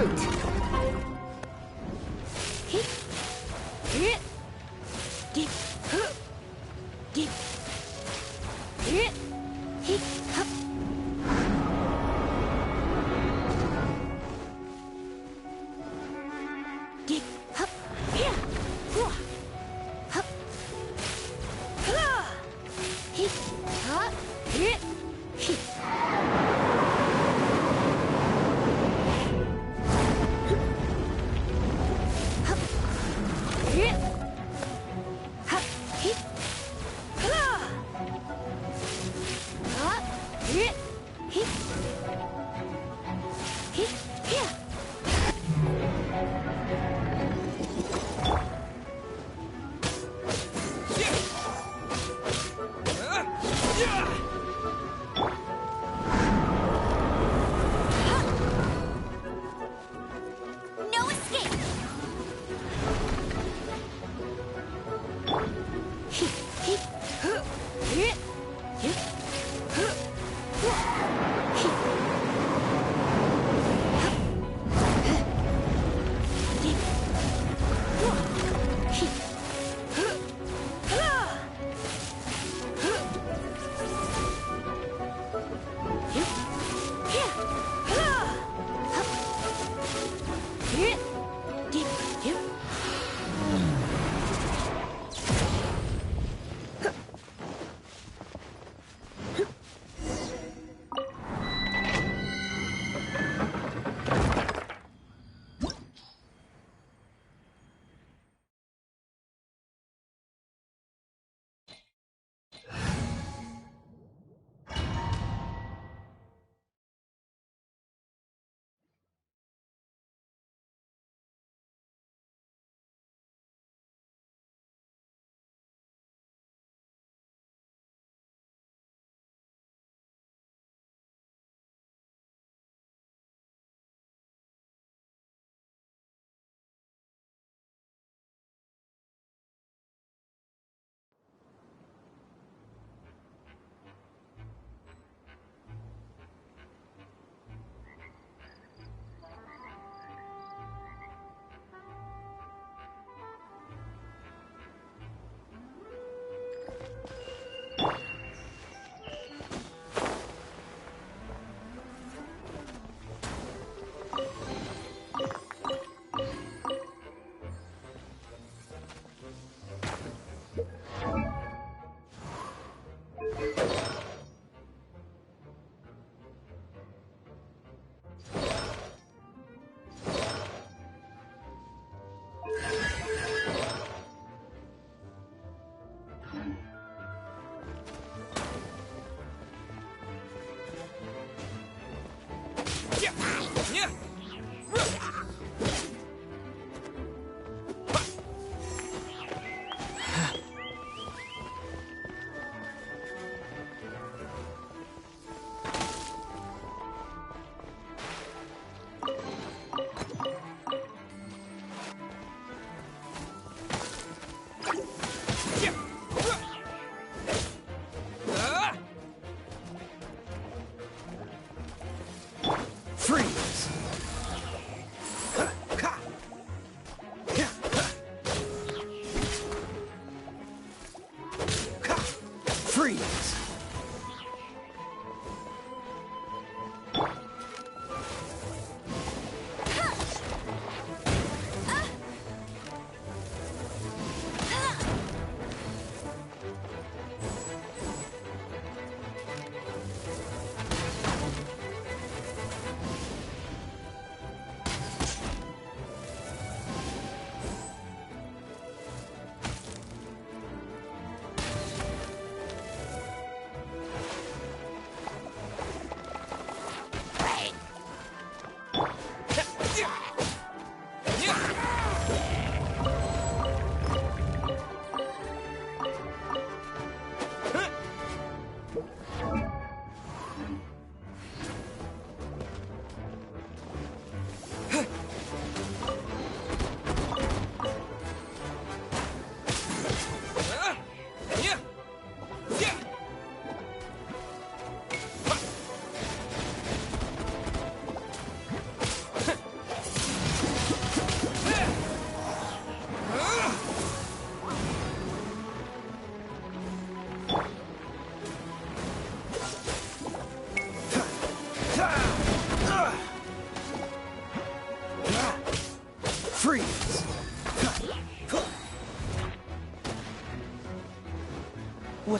fruit. No escape!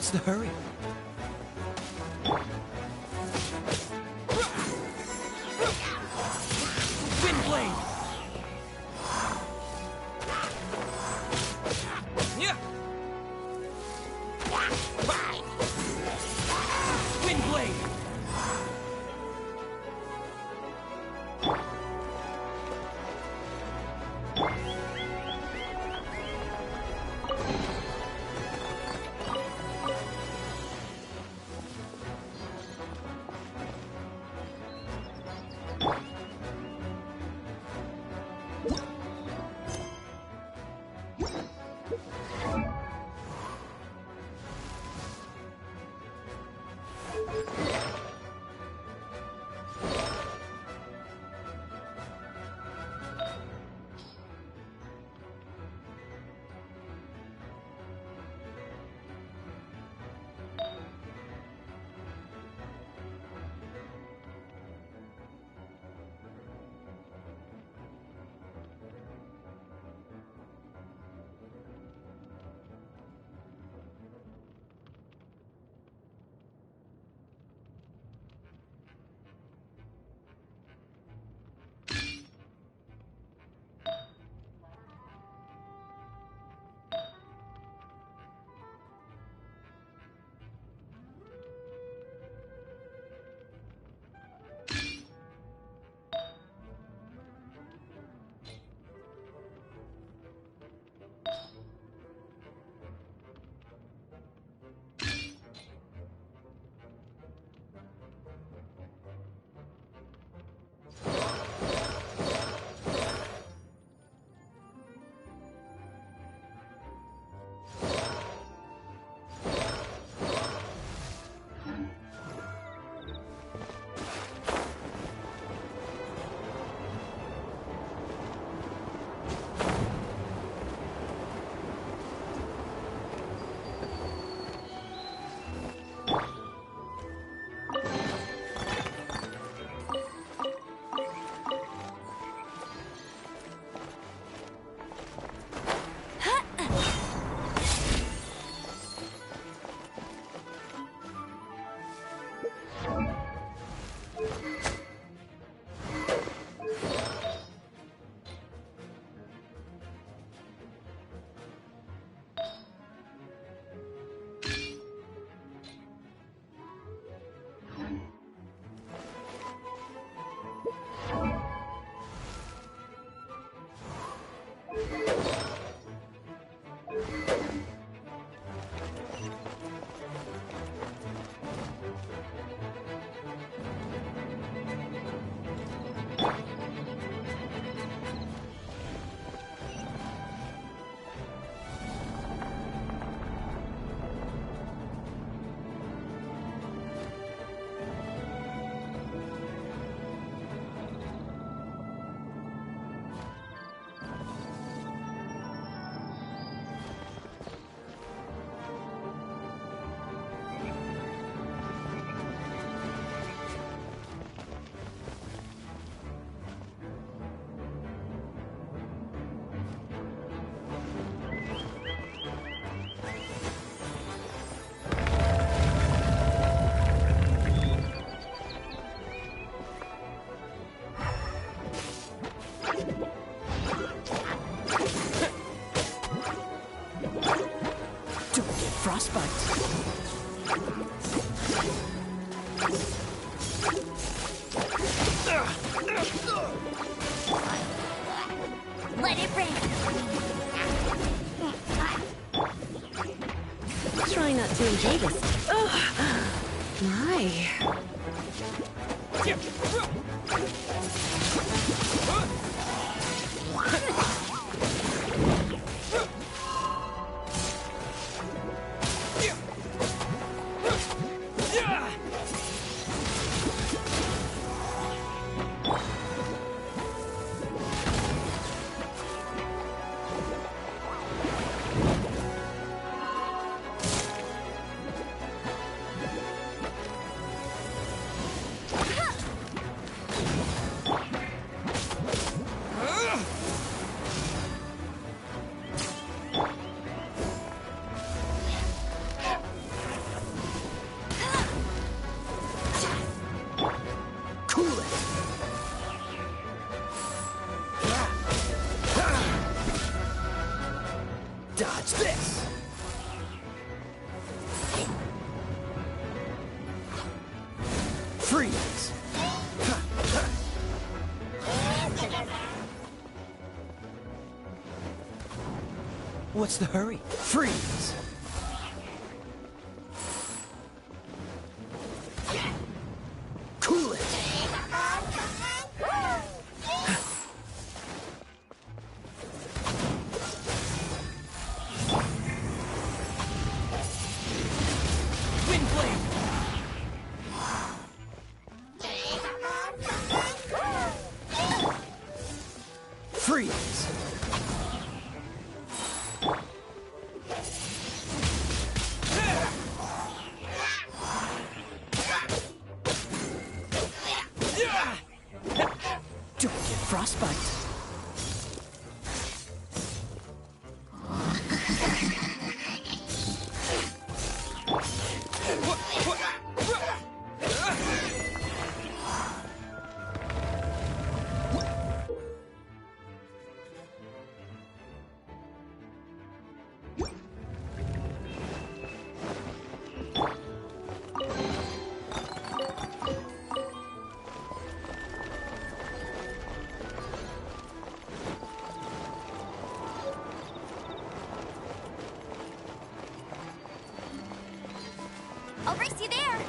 What's the hurry? Windblade! Yeah! Windblade! Let it rain. Try not to enjoy this. My. Freeze! What's the hurry? Freeze! Cool it! Wind blade! Freeze! Don't get frostbite. I'll race you there.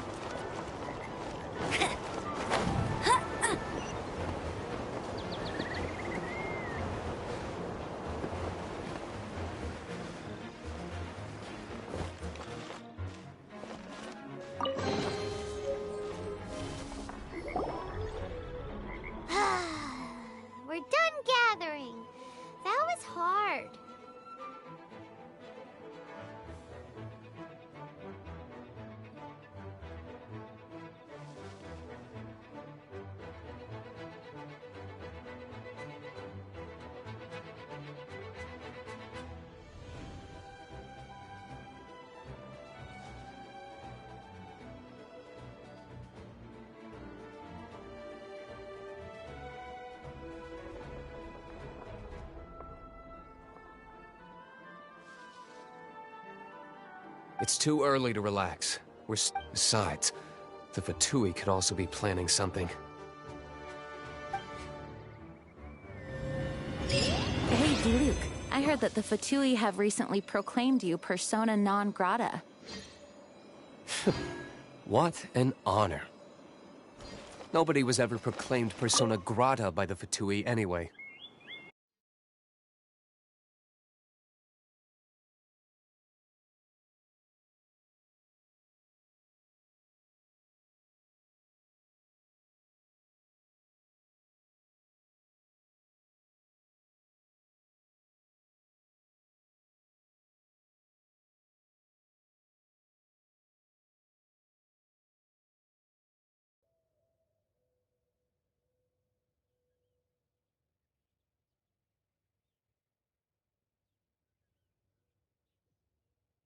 We're done gathering. That was hard. It's too early to relax. Besides, the Fatui could also be planning something. Hey, Diluc. I heard that the Fatui have recently proclaimed you persona non grata. What an honor. Nobody was ever proclaimed persona grata by the Fatui anyway.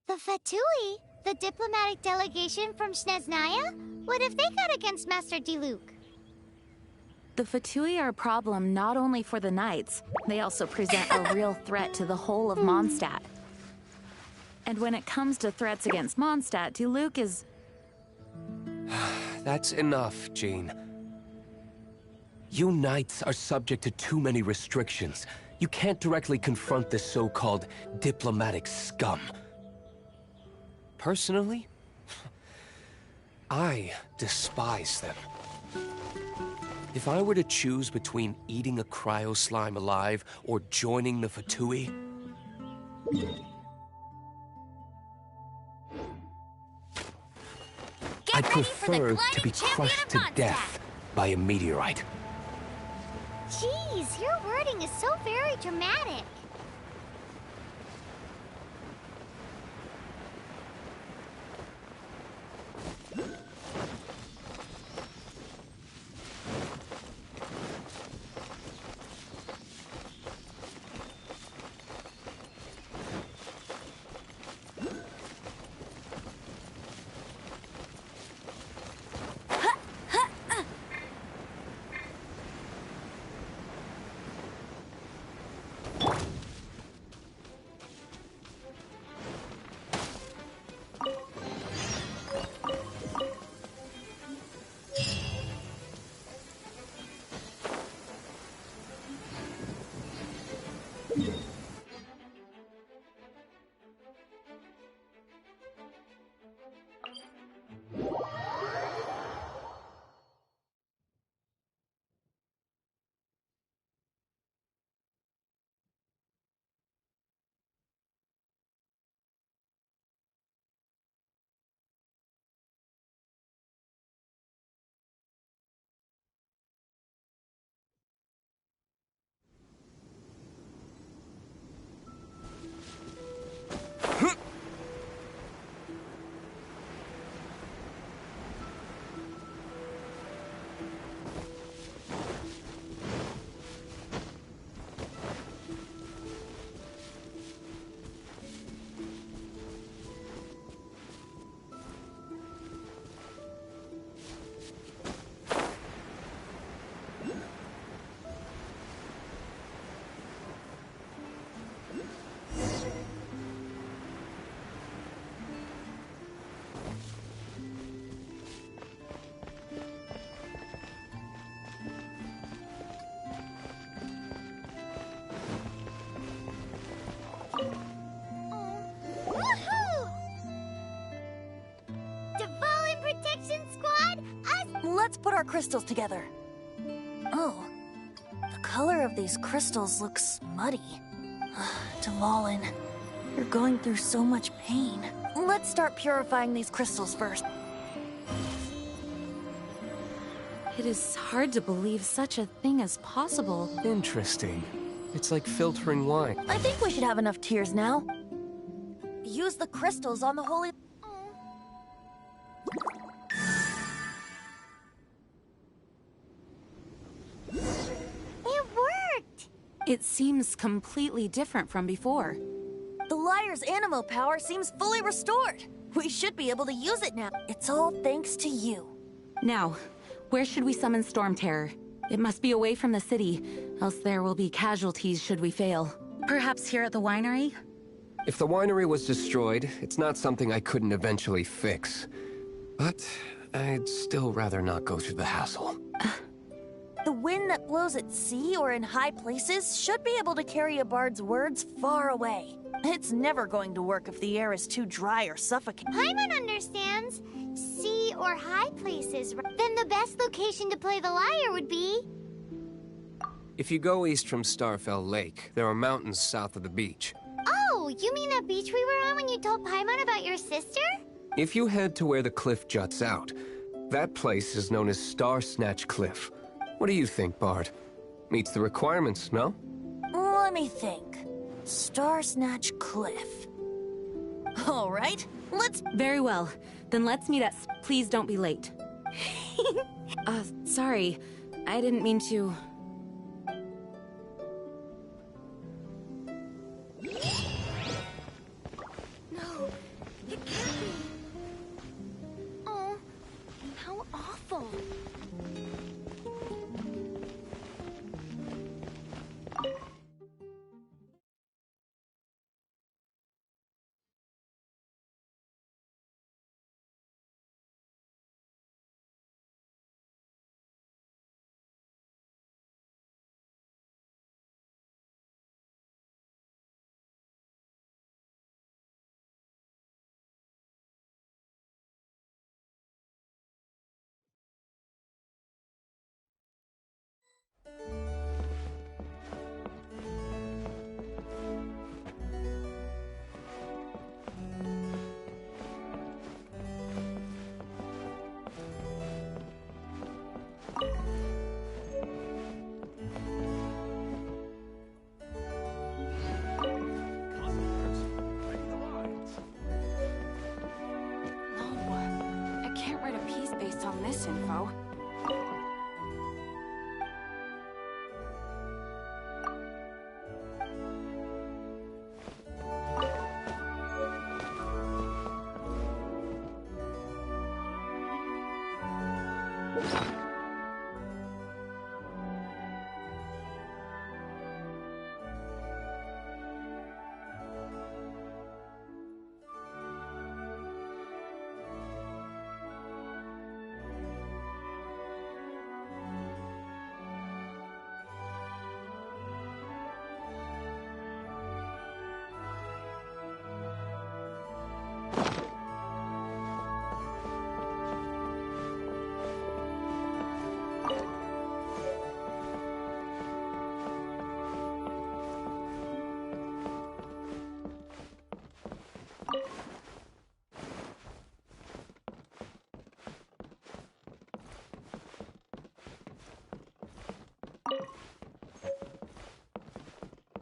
The Fatui? The diplomatic delegation from Snezhnaya? What if they got against Master Diluc? The Fatui are a problem not only for the Knights, they also present a real threat to the whole of Mondstadt. And when it comes to threats against Mondstadt, Diluc is... That's enough, Jean. You Knights are subject to too many restrictions. You can't directly confront this so-called diplomatic scum. Personally, I despise them. If I were to choose between eating a cryo slime alive or joining the Fatui, I'd prefer to be crushed to death by a meteorite. Jeez, your wording is so very dramatic. put our crystals together. Oh, the color of these crystals looks muddy. Dvalin, you're going through so much pain. Let's start purifying these crystals first. It is hard to believe such a thing is possible. Interesting. It's like filtering wine. I think we should have enough tears now. Use the crystals on the holy... It worked! It seems completely different from before. The liar's animo power seems fully restored. We should be able to use it now. It's all thanks to you. Now, where should we summon Storm Terror? It must be away from the city, else there will be casualties should we fail. Perhaps here at the winery? If the winery was destroyed, it's not something I couldn't eventually fix. But I'd still rather not go through the hassle. The wind that blows at sea or in high places should be able to carry a bard's words far away. It's never going to work if the air is too dry or suffocating. Paimon understands. Sea or high places. Then the best location to play the lyre would be... If you go east from Starfell Lake, there are mountains south of the beach. Oh, you mean that beach we were on when you told Paimon about your sister? If you head to where the cliff juts out, that place is known as Star Snatch Cliff. What do you think, Bard? Meets the requirements, no? Let me think. Star Snatch Cliff. All right, let's... Very well. Then let's meet at... Please don't be late. Sorry. I didn't mean to... No, it can't be. Oh, how awful. I can't write a piece based on this info.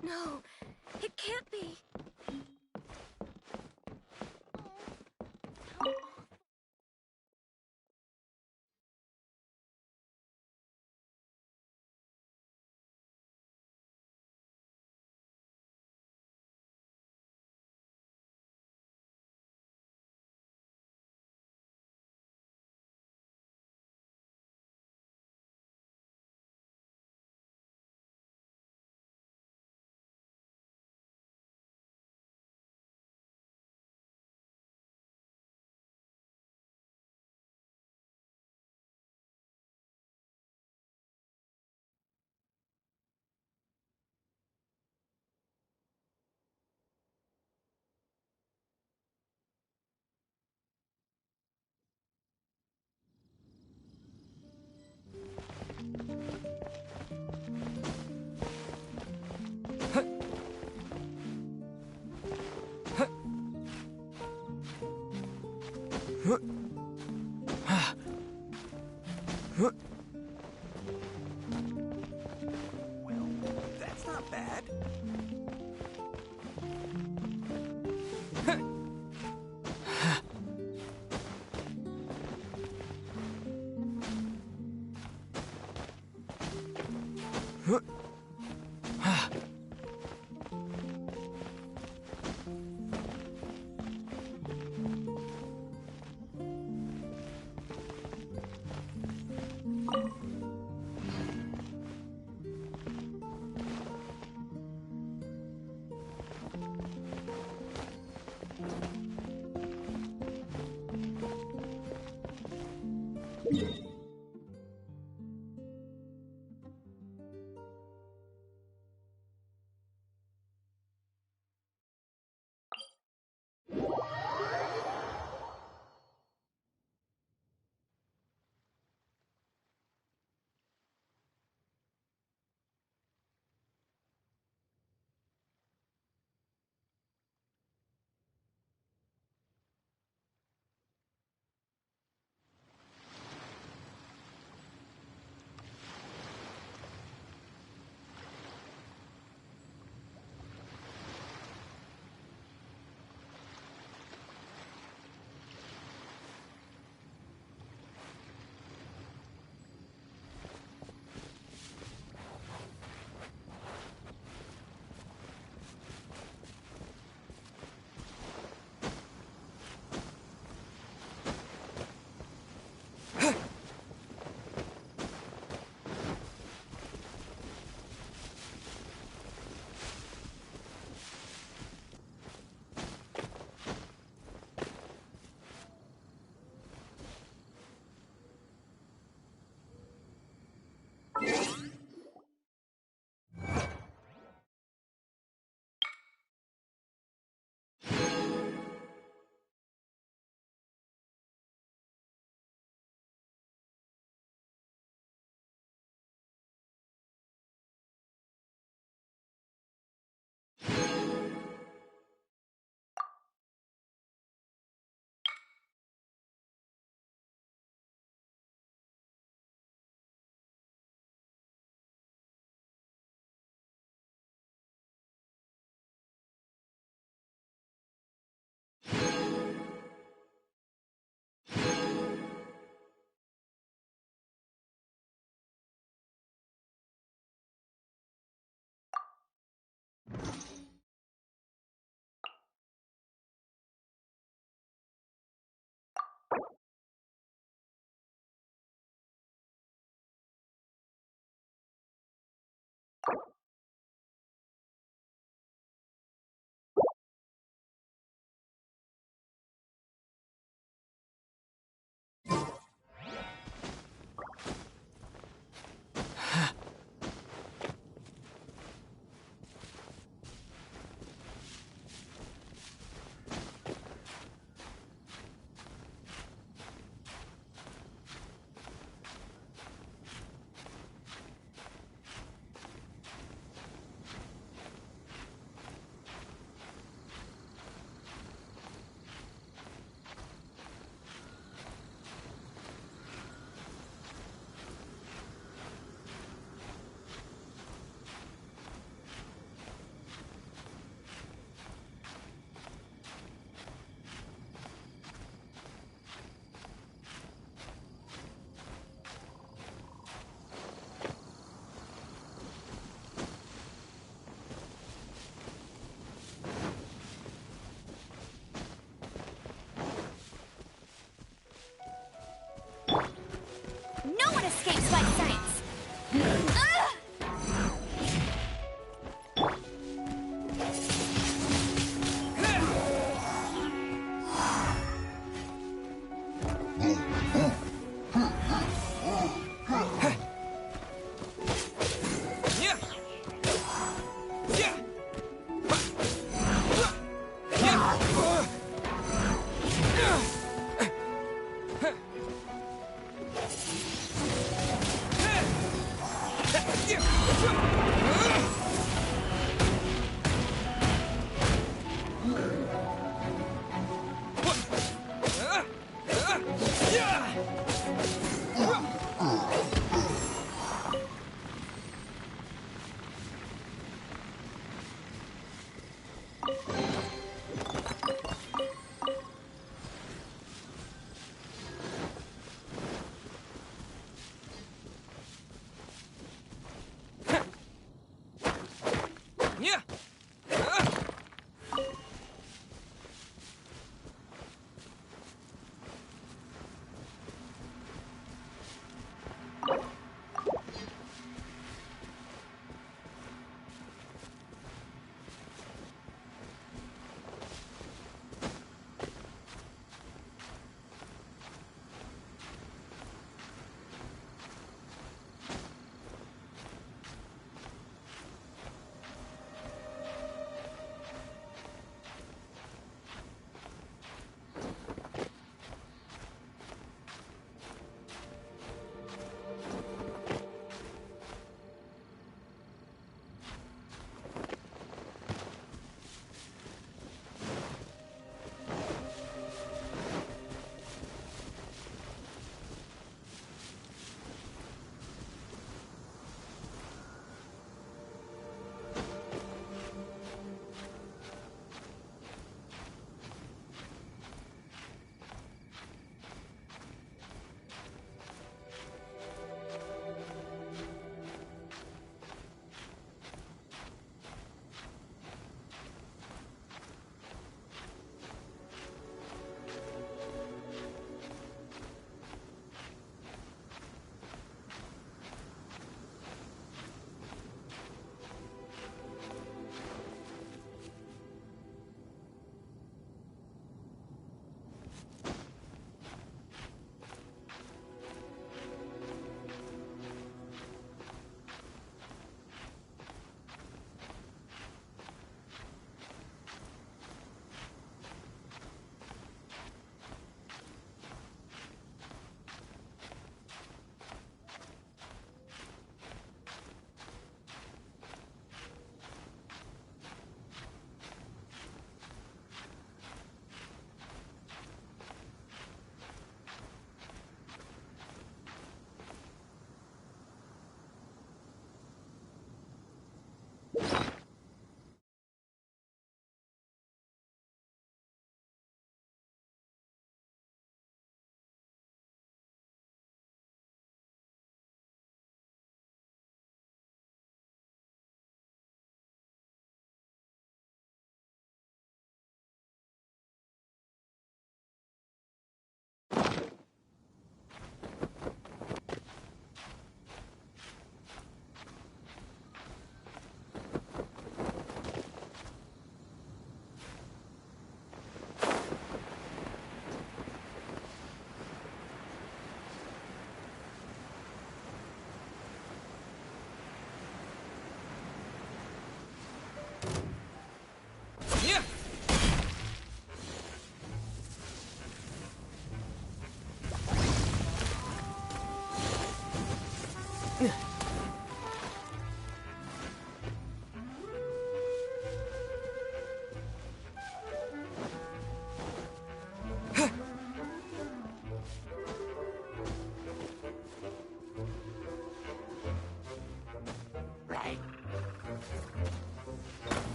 No, it can't be. Well, that's not bad.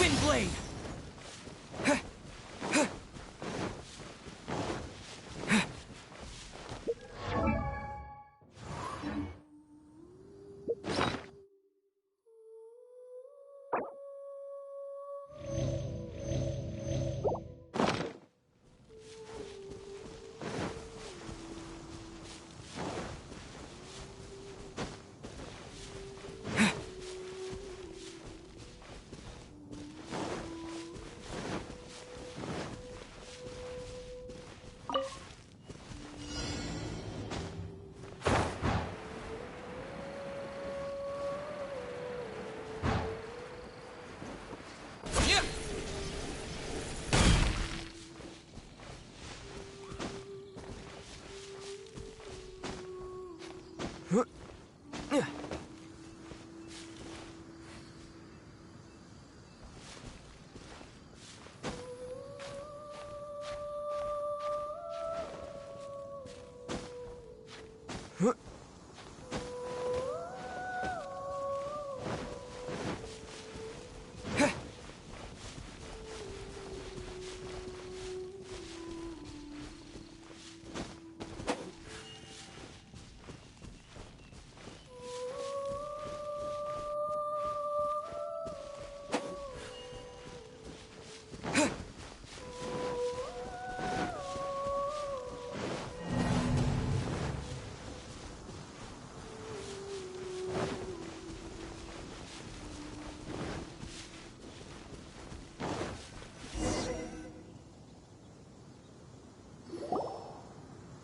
Windblade!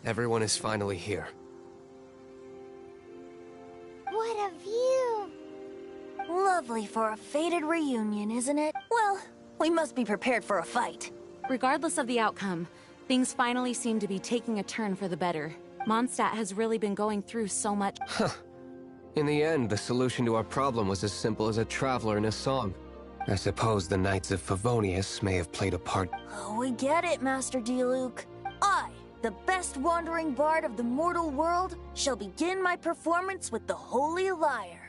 Everyone is finally here. What a view! Lovely for a fated reunion, isn't it? Well, we must be prepared for a fight. Regardless of the outcome, things finally seem to be taking a turn for the better. Mondstadt has really been going through so much. Huh. In the end, the solution to our problem was as simple as a traveler in a song. I suppose the Knights of Favonius may have played a part. Oh, we get it, Master Diluc. I, the best wandering bard of the mortal world, shall begin my performance with the Holy Lyre.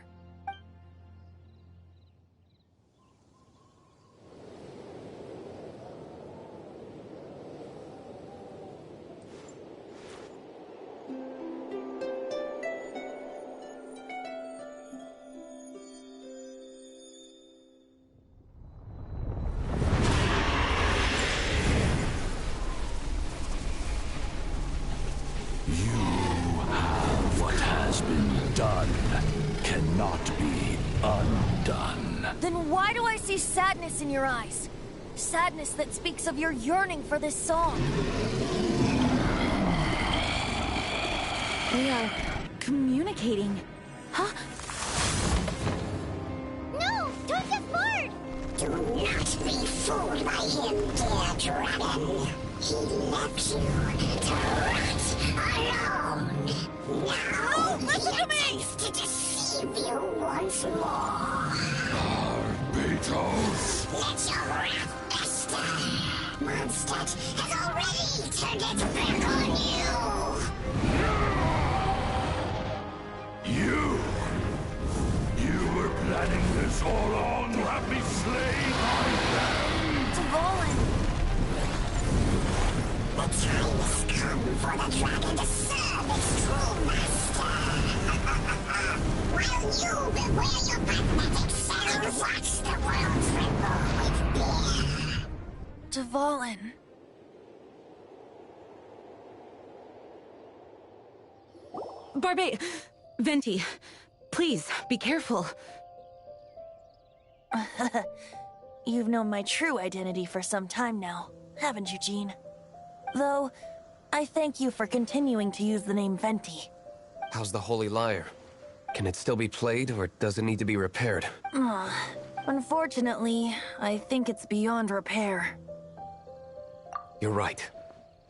Then why do I see sadness in your eyes? Sadness that speaks of your yearning for this song. We are communicating. Huh? No! Don't get bored! Do not be fooled by him, dear dragon. He left you to rot alone. Now listen to me! To deceive you once more. Beatles! Let your wrath fester. Mondstadt has already turned its back on you! You were planning this all along to have me slain by them! Dvalin! The time has come for the dragon to serve its true master! While you wear your pathetic self, watch the world tremble with fear! Dvalin. Barbe... Venti, please, be careful. You've known my true identity for some time now, haven't you, Jean? Though, I thank you for continuing to use the name Venti. How's the Holy Lyre? Can it still be played, or does it need to be repaired? Unfortunately, I think it's beyond repair. You're right.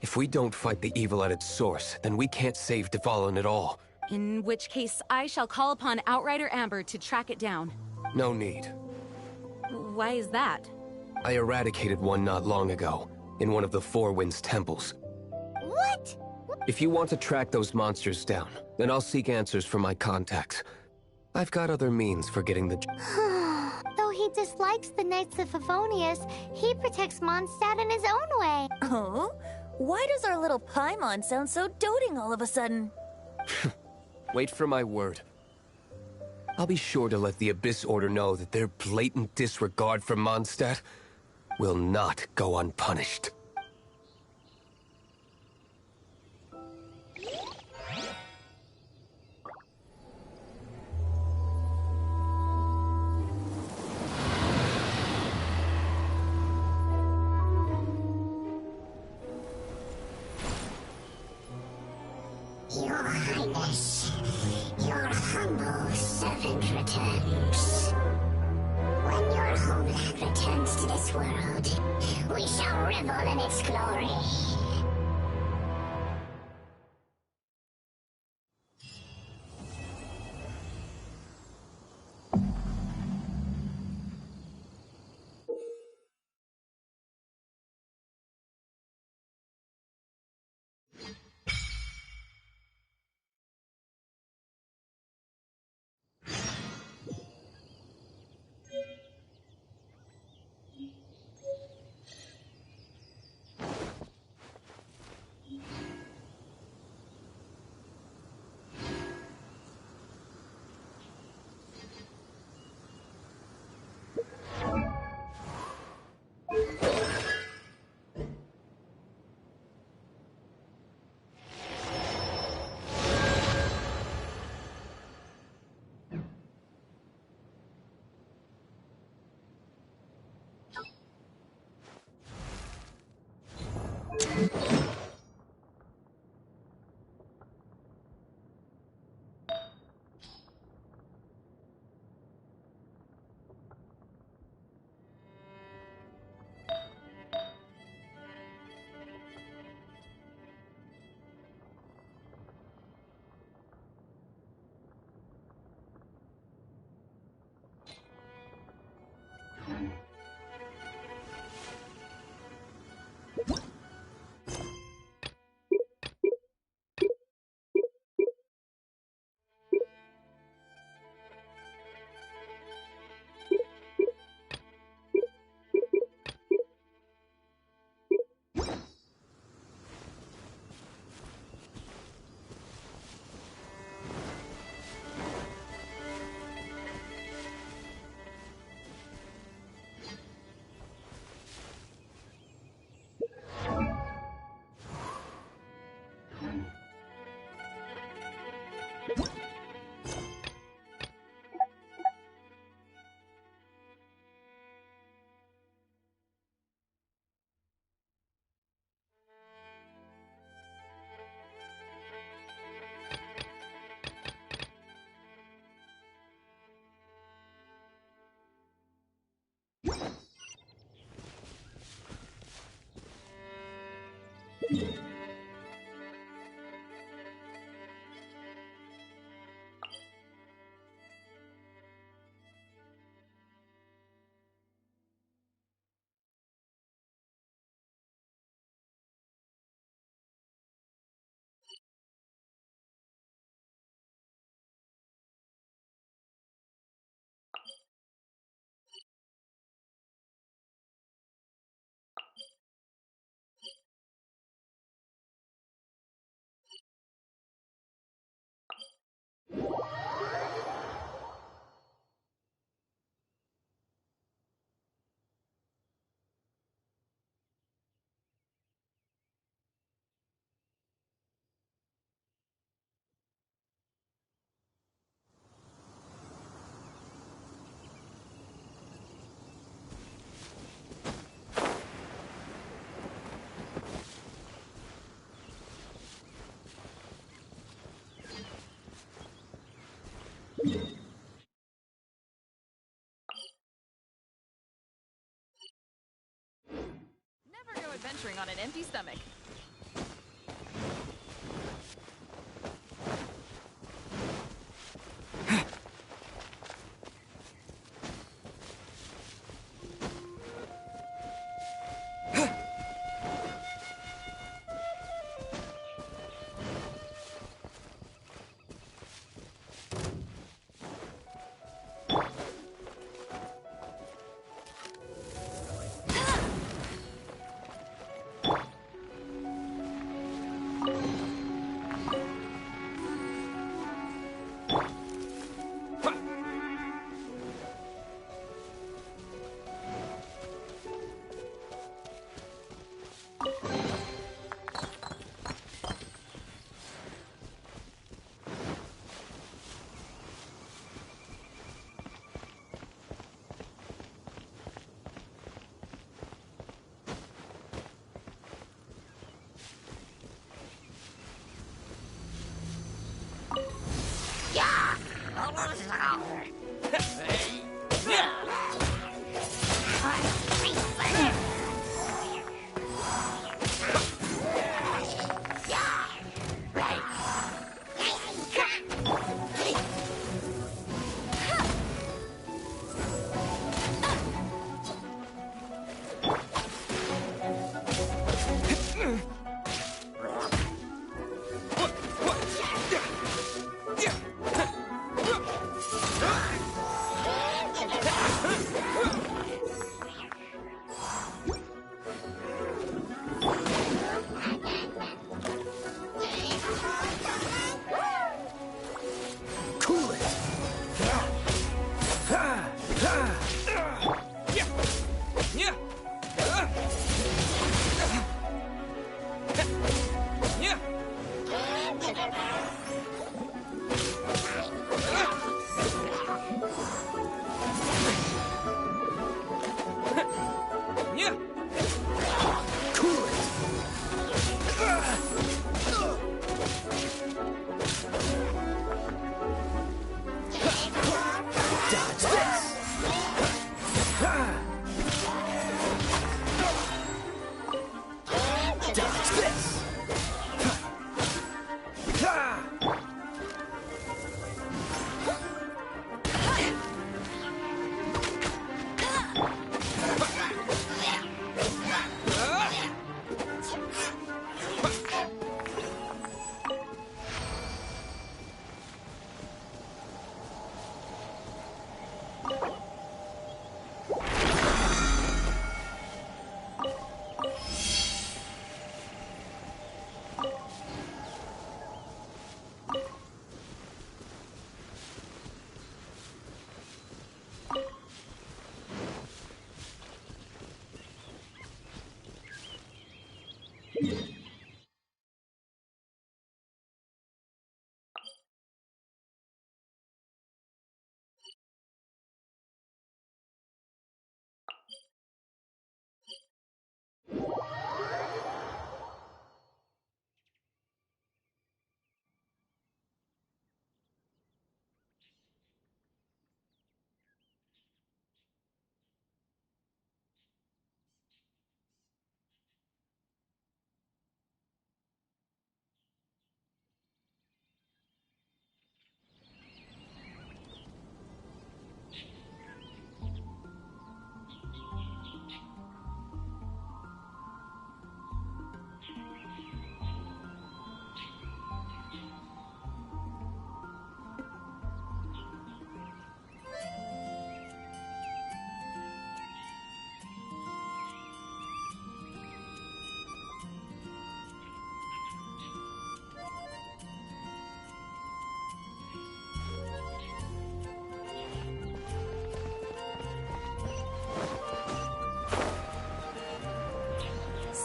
If we don't fight the evil at its source, then we can't save Dvalin at all. In which case, I shall call upon Outrider Amber to track it down. No need. Why is that? I eradicated one not long ago, in one of the Four Winds temples. What? If you want to track those monsters down, then I'll seek answers from my contacts. I've got other means for getting the... Though he dislikes the Knights of Favonius, he protects Mondstadt in his own way. Oh? Why does our little Paimon sound so doting all of a sudden? Wait for my word. I'll be sure to let the Abyss Order know that their blatant disregard for Mondstadt will not go unpunished. Your Highness, your humble servant returns. When your homeland returns to this world, we shall revel in its glory. adventuring on an empty stomach.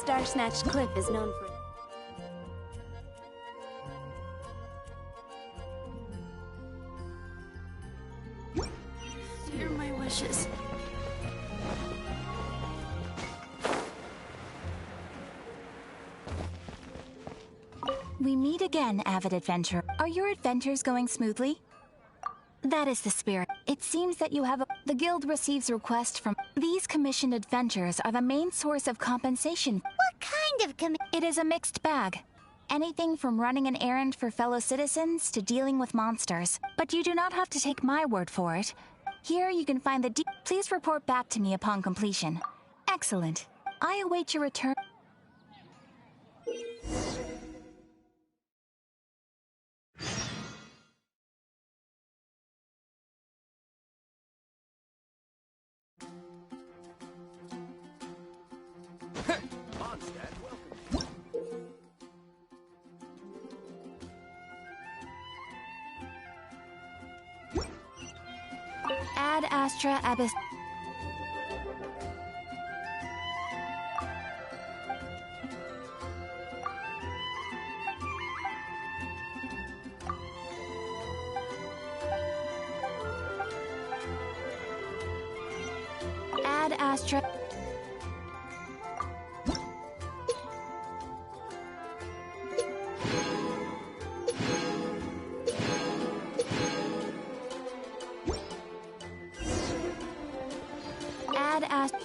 Star Snatch Cliff is known for... Hear my wishes. We meet again, avid adventurer. Are your adventures going smoothly? That is the spirit. It seems that you have a... The guild receives requests from... These commissioned adventures are the main source of compensation. What kind of It is a mixed bag. Anything from running an errand for fellow citizens to dealing with monsters. But you do not have to take my word for it. Here you can find the Please report back to me upon completion. Excellent. I await your return. Ad Astra Abyss. Ad Astra. Ad Astra.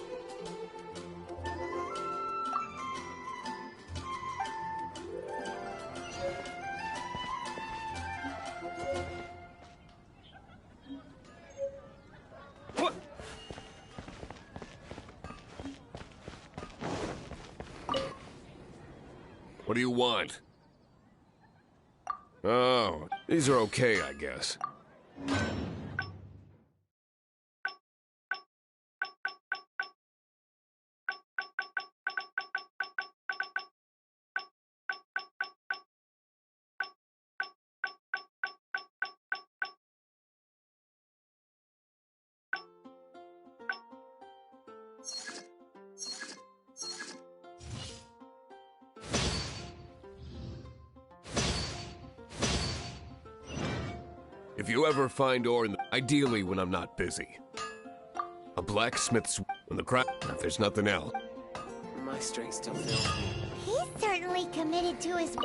What do you want? Oh, these are okay, I guess. If you ever find ore in the... Ideally when I'm not busy. A blacksmith's... When the crowd... If there's nothing else. My strength still fails me. He's certainly committed to his...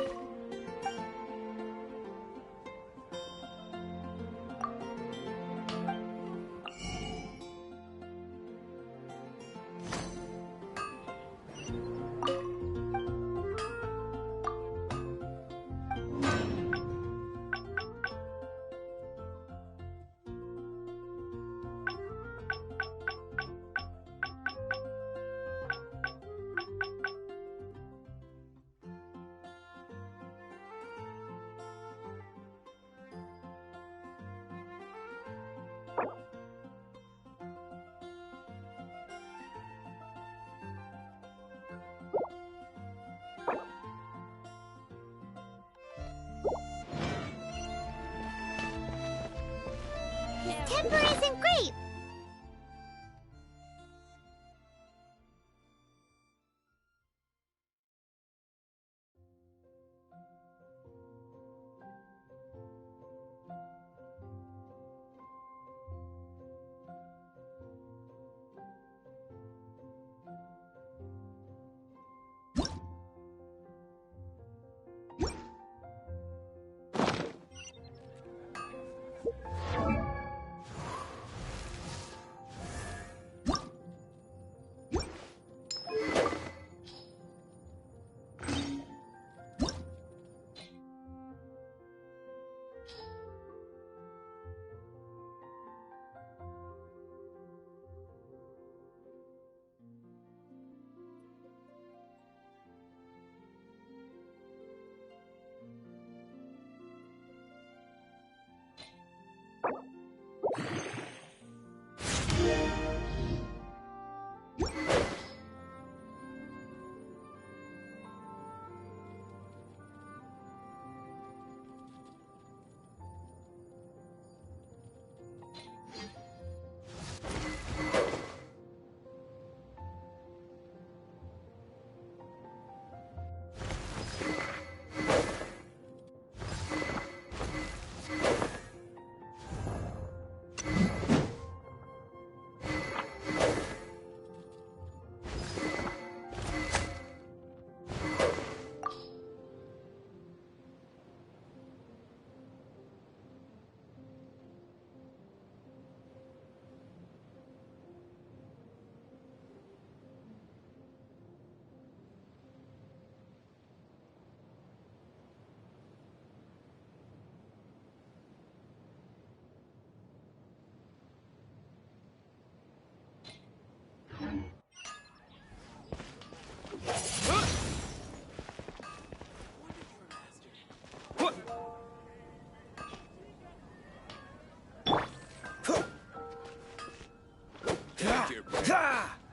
His temper isn't great.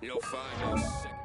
You'll find no second.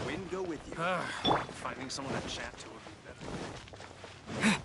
Wind go with you. Finding someone to chat to would be better.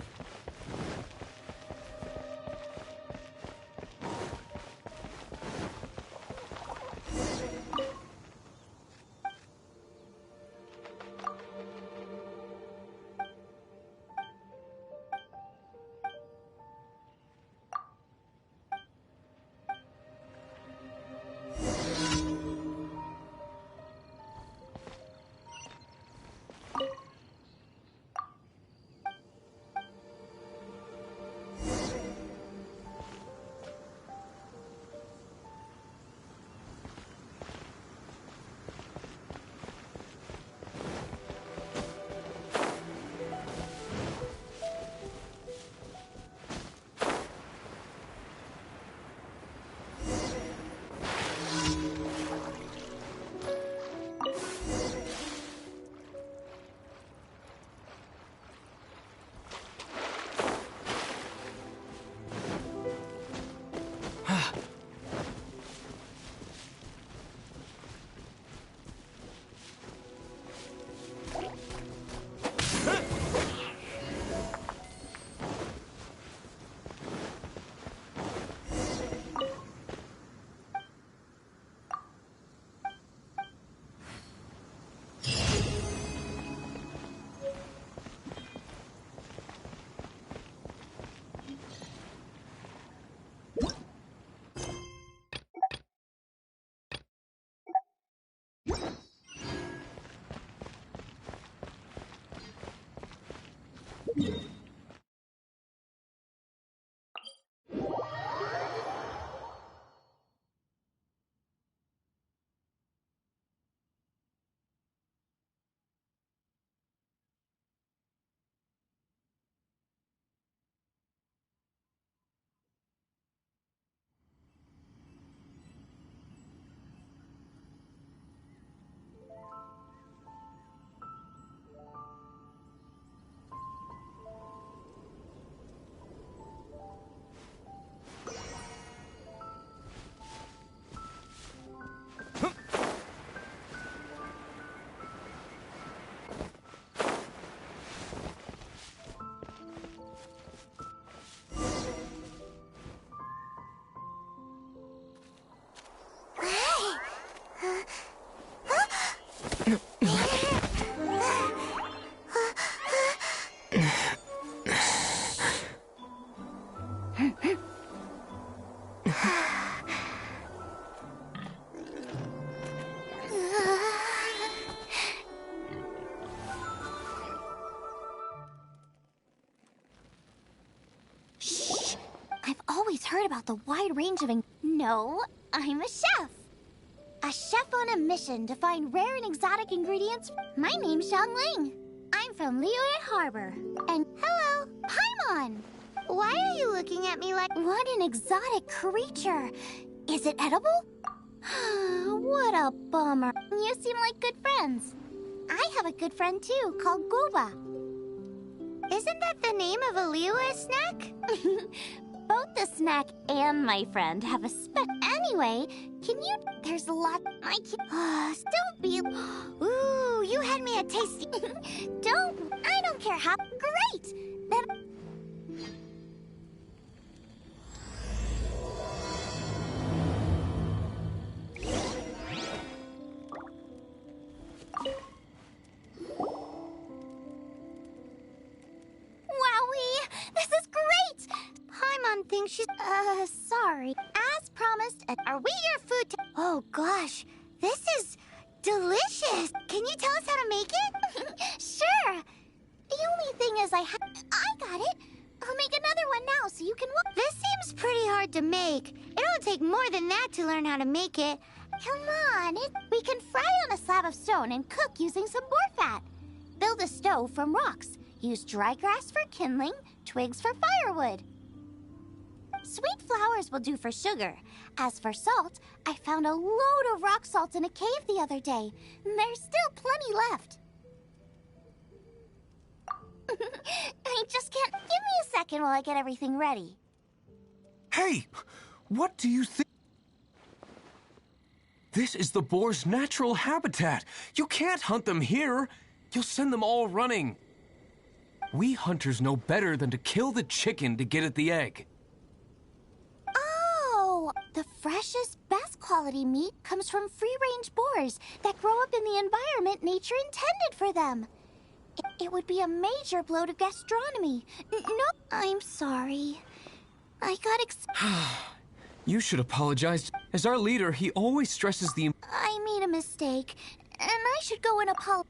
I've always heard about the wide range of No, I'm a chef. A chef on a mission to find rare and exotic ingredients. My name's Xiang Ling. I'm from Liyue Harbor. And hello, Paimon. Why are you looking at me like... What an exotic creature. Is it edible? What a bummer. You seem like good friends. I have a good friend too, called Goba. Isn't that the name of a Liyue snack? Both the snack and my friend have a Anyway, can you... There's a lot... I can't... Don't be... Ooh, you had me a tasty... I don't care how... Great! Then... think she's... sorry. As promised, are we your food Oh, gosh. This is delicious. Can you tell us how to make it? Sure. The only thing is I got it. I'll make another one now so you can This seems pretty hard to make. It'll take more than that to learn how to make it. Come on. We can fry on a slab of stone and cook using some boar fat. Build a stove from rocks. Use dry grass for kindling, twigs for firewood. Sweet flowers will do for sugar. As for salt, I found a load of rock salt in a cave the other day. There's still plenty left. I just can't... Give me a second while I get everything ready. Hey! What do you think? This is the boar's natural habitat. You can't hunt them here. You'll send them all running. We hunters know better than to kill the chicken to get at the egg. Oh! The freshest, best quality meat comes from free-range boars that grow up in the environment nature intended for them. It would be a major blow to gastronomy. No, I'm sorry. I got You should apologize. As our leader, he always stresses the... I made a mistake, and I should go and apologize.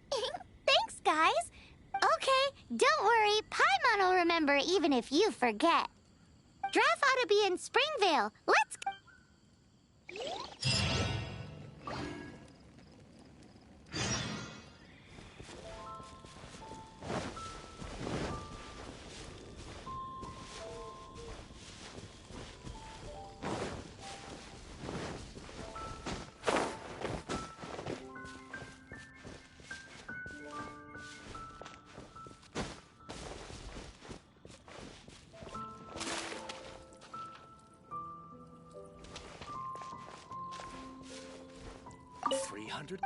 Thanks, guys. Okay, don't worry. Paimon will remember even if you forget. Draft ought to be in Springvale. Let's go. 300?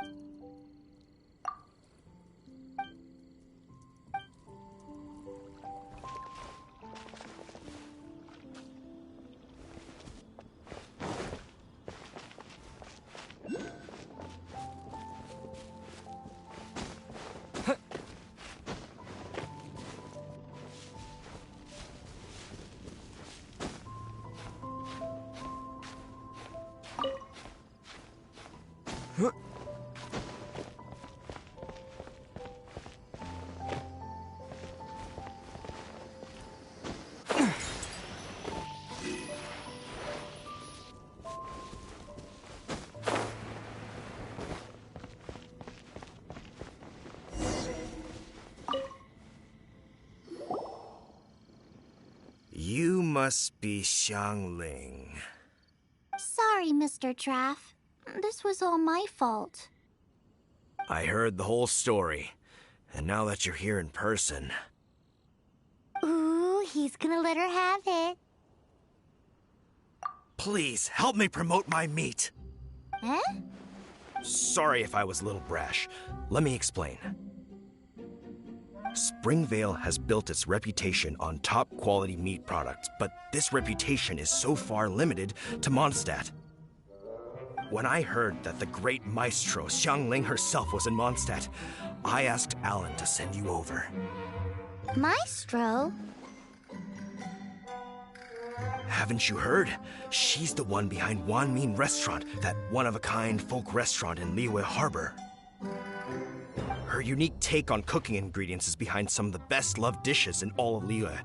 You must be Xiangling. Sorry, Mr. Traff. This was all my fault. I heard the whole story, and now that you're here in person... Ooh, he's gonna let her have it. Please, help me promote my meat. Huh? Sorry if I was a little brash. Let me explain. Springvale has built its reputation on top-quality meat products, but this reputation is so far limited to Mondstadt. When I heard that the great maestro Xiangling herself was in Mondstadt, I asked Alan to send you over. Maestro? Haven't you heard? She's the one behind Wanmin Restaurant, that one-of-a-kind folk restaurant in Liyue Harbor. Her unique take on cooking ingredients is behind some of the best-loved dishes in all of Liyue.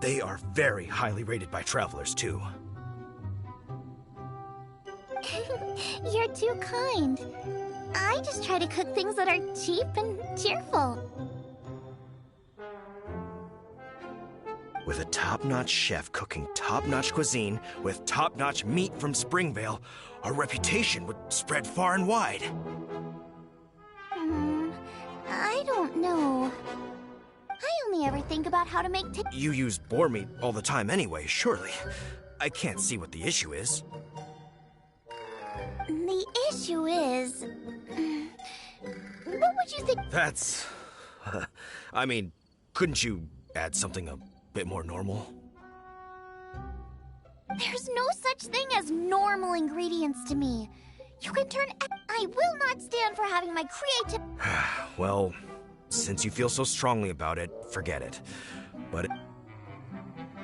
They are very highly rated by travelers, too. You're too kind. I just try to cook things that are cheap and cheerful. With a top-notch chef cooking top-notch cuisine with top-notch meat from Springvale, our reputation would spread far and wide. I don't know. I only ever think about how to make You use boar meat all the time anyway, surely. I can't see what the issue is. The issue is... What would you think? That's... I mean, couldn't you add something a bit more normal? There's no such thing as normal ingredients to me. You can turn... I will not stand for having my creative... Well, since you feel so strongly about it, forget it. But...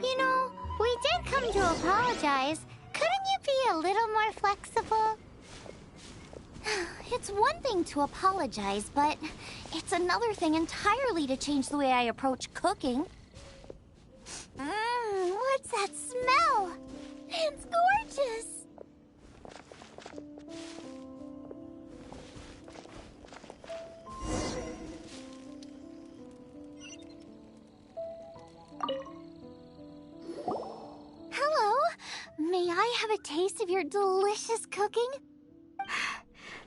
You know, we did come to apologize, couldn't you be a little more flexible? It's one thing to apologize, but it's another thing entirely to change the way I approach cooking. What's that smell? It's gorgeous! Hello, may I have a taste of your delicious cooking?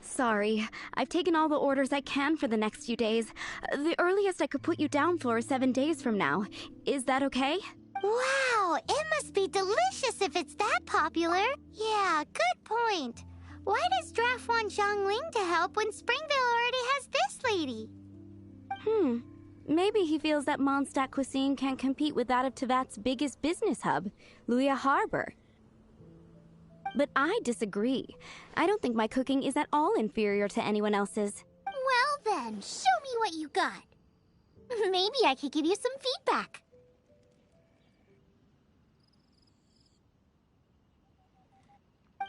Sorry, I've taken all the orders I can for the next few days. The earliest I could put you down for is 7 days from now. Is that okay? Wow, it must be delicious if it's that popular. Yeah, good point. Why does Draft want Xiangling to help when Springville already has this lady? Maybe he feels that Mondstadt cuisine can't compete with that of Tevat's biggest business hub, Liyue Harbor. But I disagree. I don't think my cooking is at all inferior to anyone else's. Well then, show me what you got. Maybe I could give you some feedback.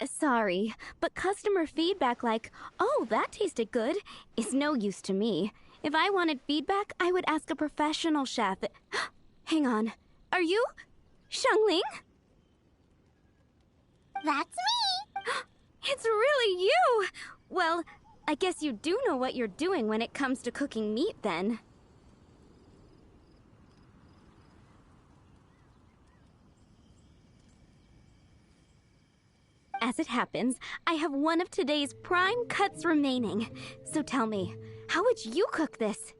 Sorry, but customer feedback like, "Oh, that tasted good," is no use to me. If I wanted feedback, I would ask a professional chef. Hang on. Are you Xiangling? That's me! It's really you! Well, I guess you do know what you're doing when it comes to cooking meat, then. As it happens, I have one of today's prime cuts remaining. So tell me, how would you cook this?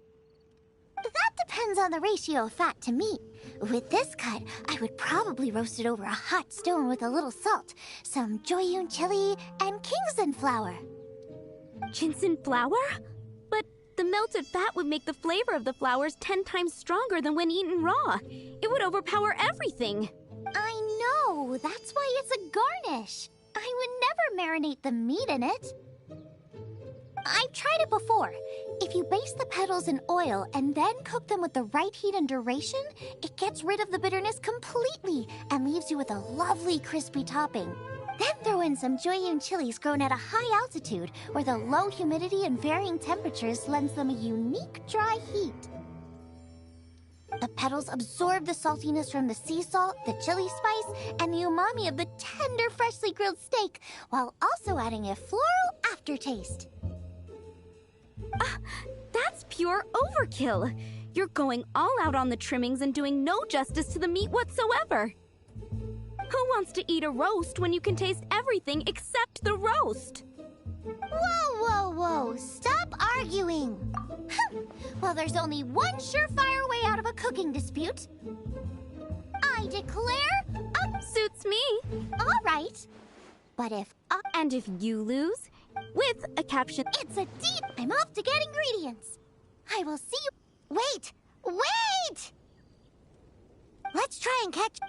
That depends on the ratio of fat to meat. With this cut, I would probably roast it over a hot stone with a little salt, some Joyun chili, and Kingston flour. Kingston flour? But the melted fat would make the flavor of the flowers 10 times stronger than when eaten raw. It would overpower everything. I know, that's why it's a garnish. I would never marinate the meat in it. I've tried it before. If you baste the petals in oil and then cook them with the right heat and duration, it gets rid of the bitterness completely and leaves you with a lovely crispy topping. Then throw in some Joyun chilies grown at a high altitude where the low humidity and varying temperatures lends them a unique dry heat. The petals absorb the saltiness from the sea salt, the chili spice, and the umami of the tender, freshly grilled steak, while also adding a floral aftertaste. That's pure overkill. You're going all out on the trimmings and doing no justice to the meat whatsoever. Who wants to eat a roast when you can taste everything except the roast? Whoa, whoa, whoa! Stop arguing! Well, there's only one surefire way out of a cooking dispute. I declare... Suits me. All right. But if And if you lose, with a caption... It's a deep... I'm off to get ingredients. I will see you... Wait! Wait! Let's try and catch...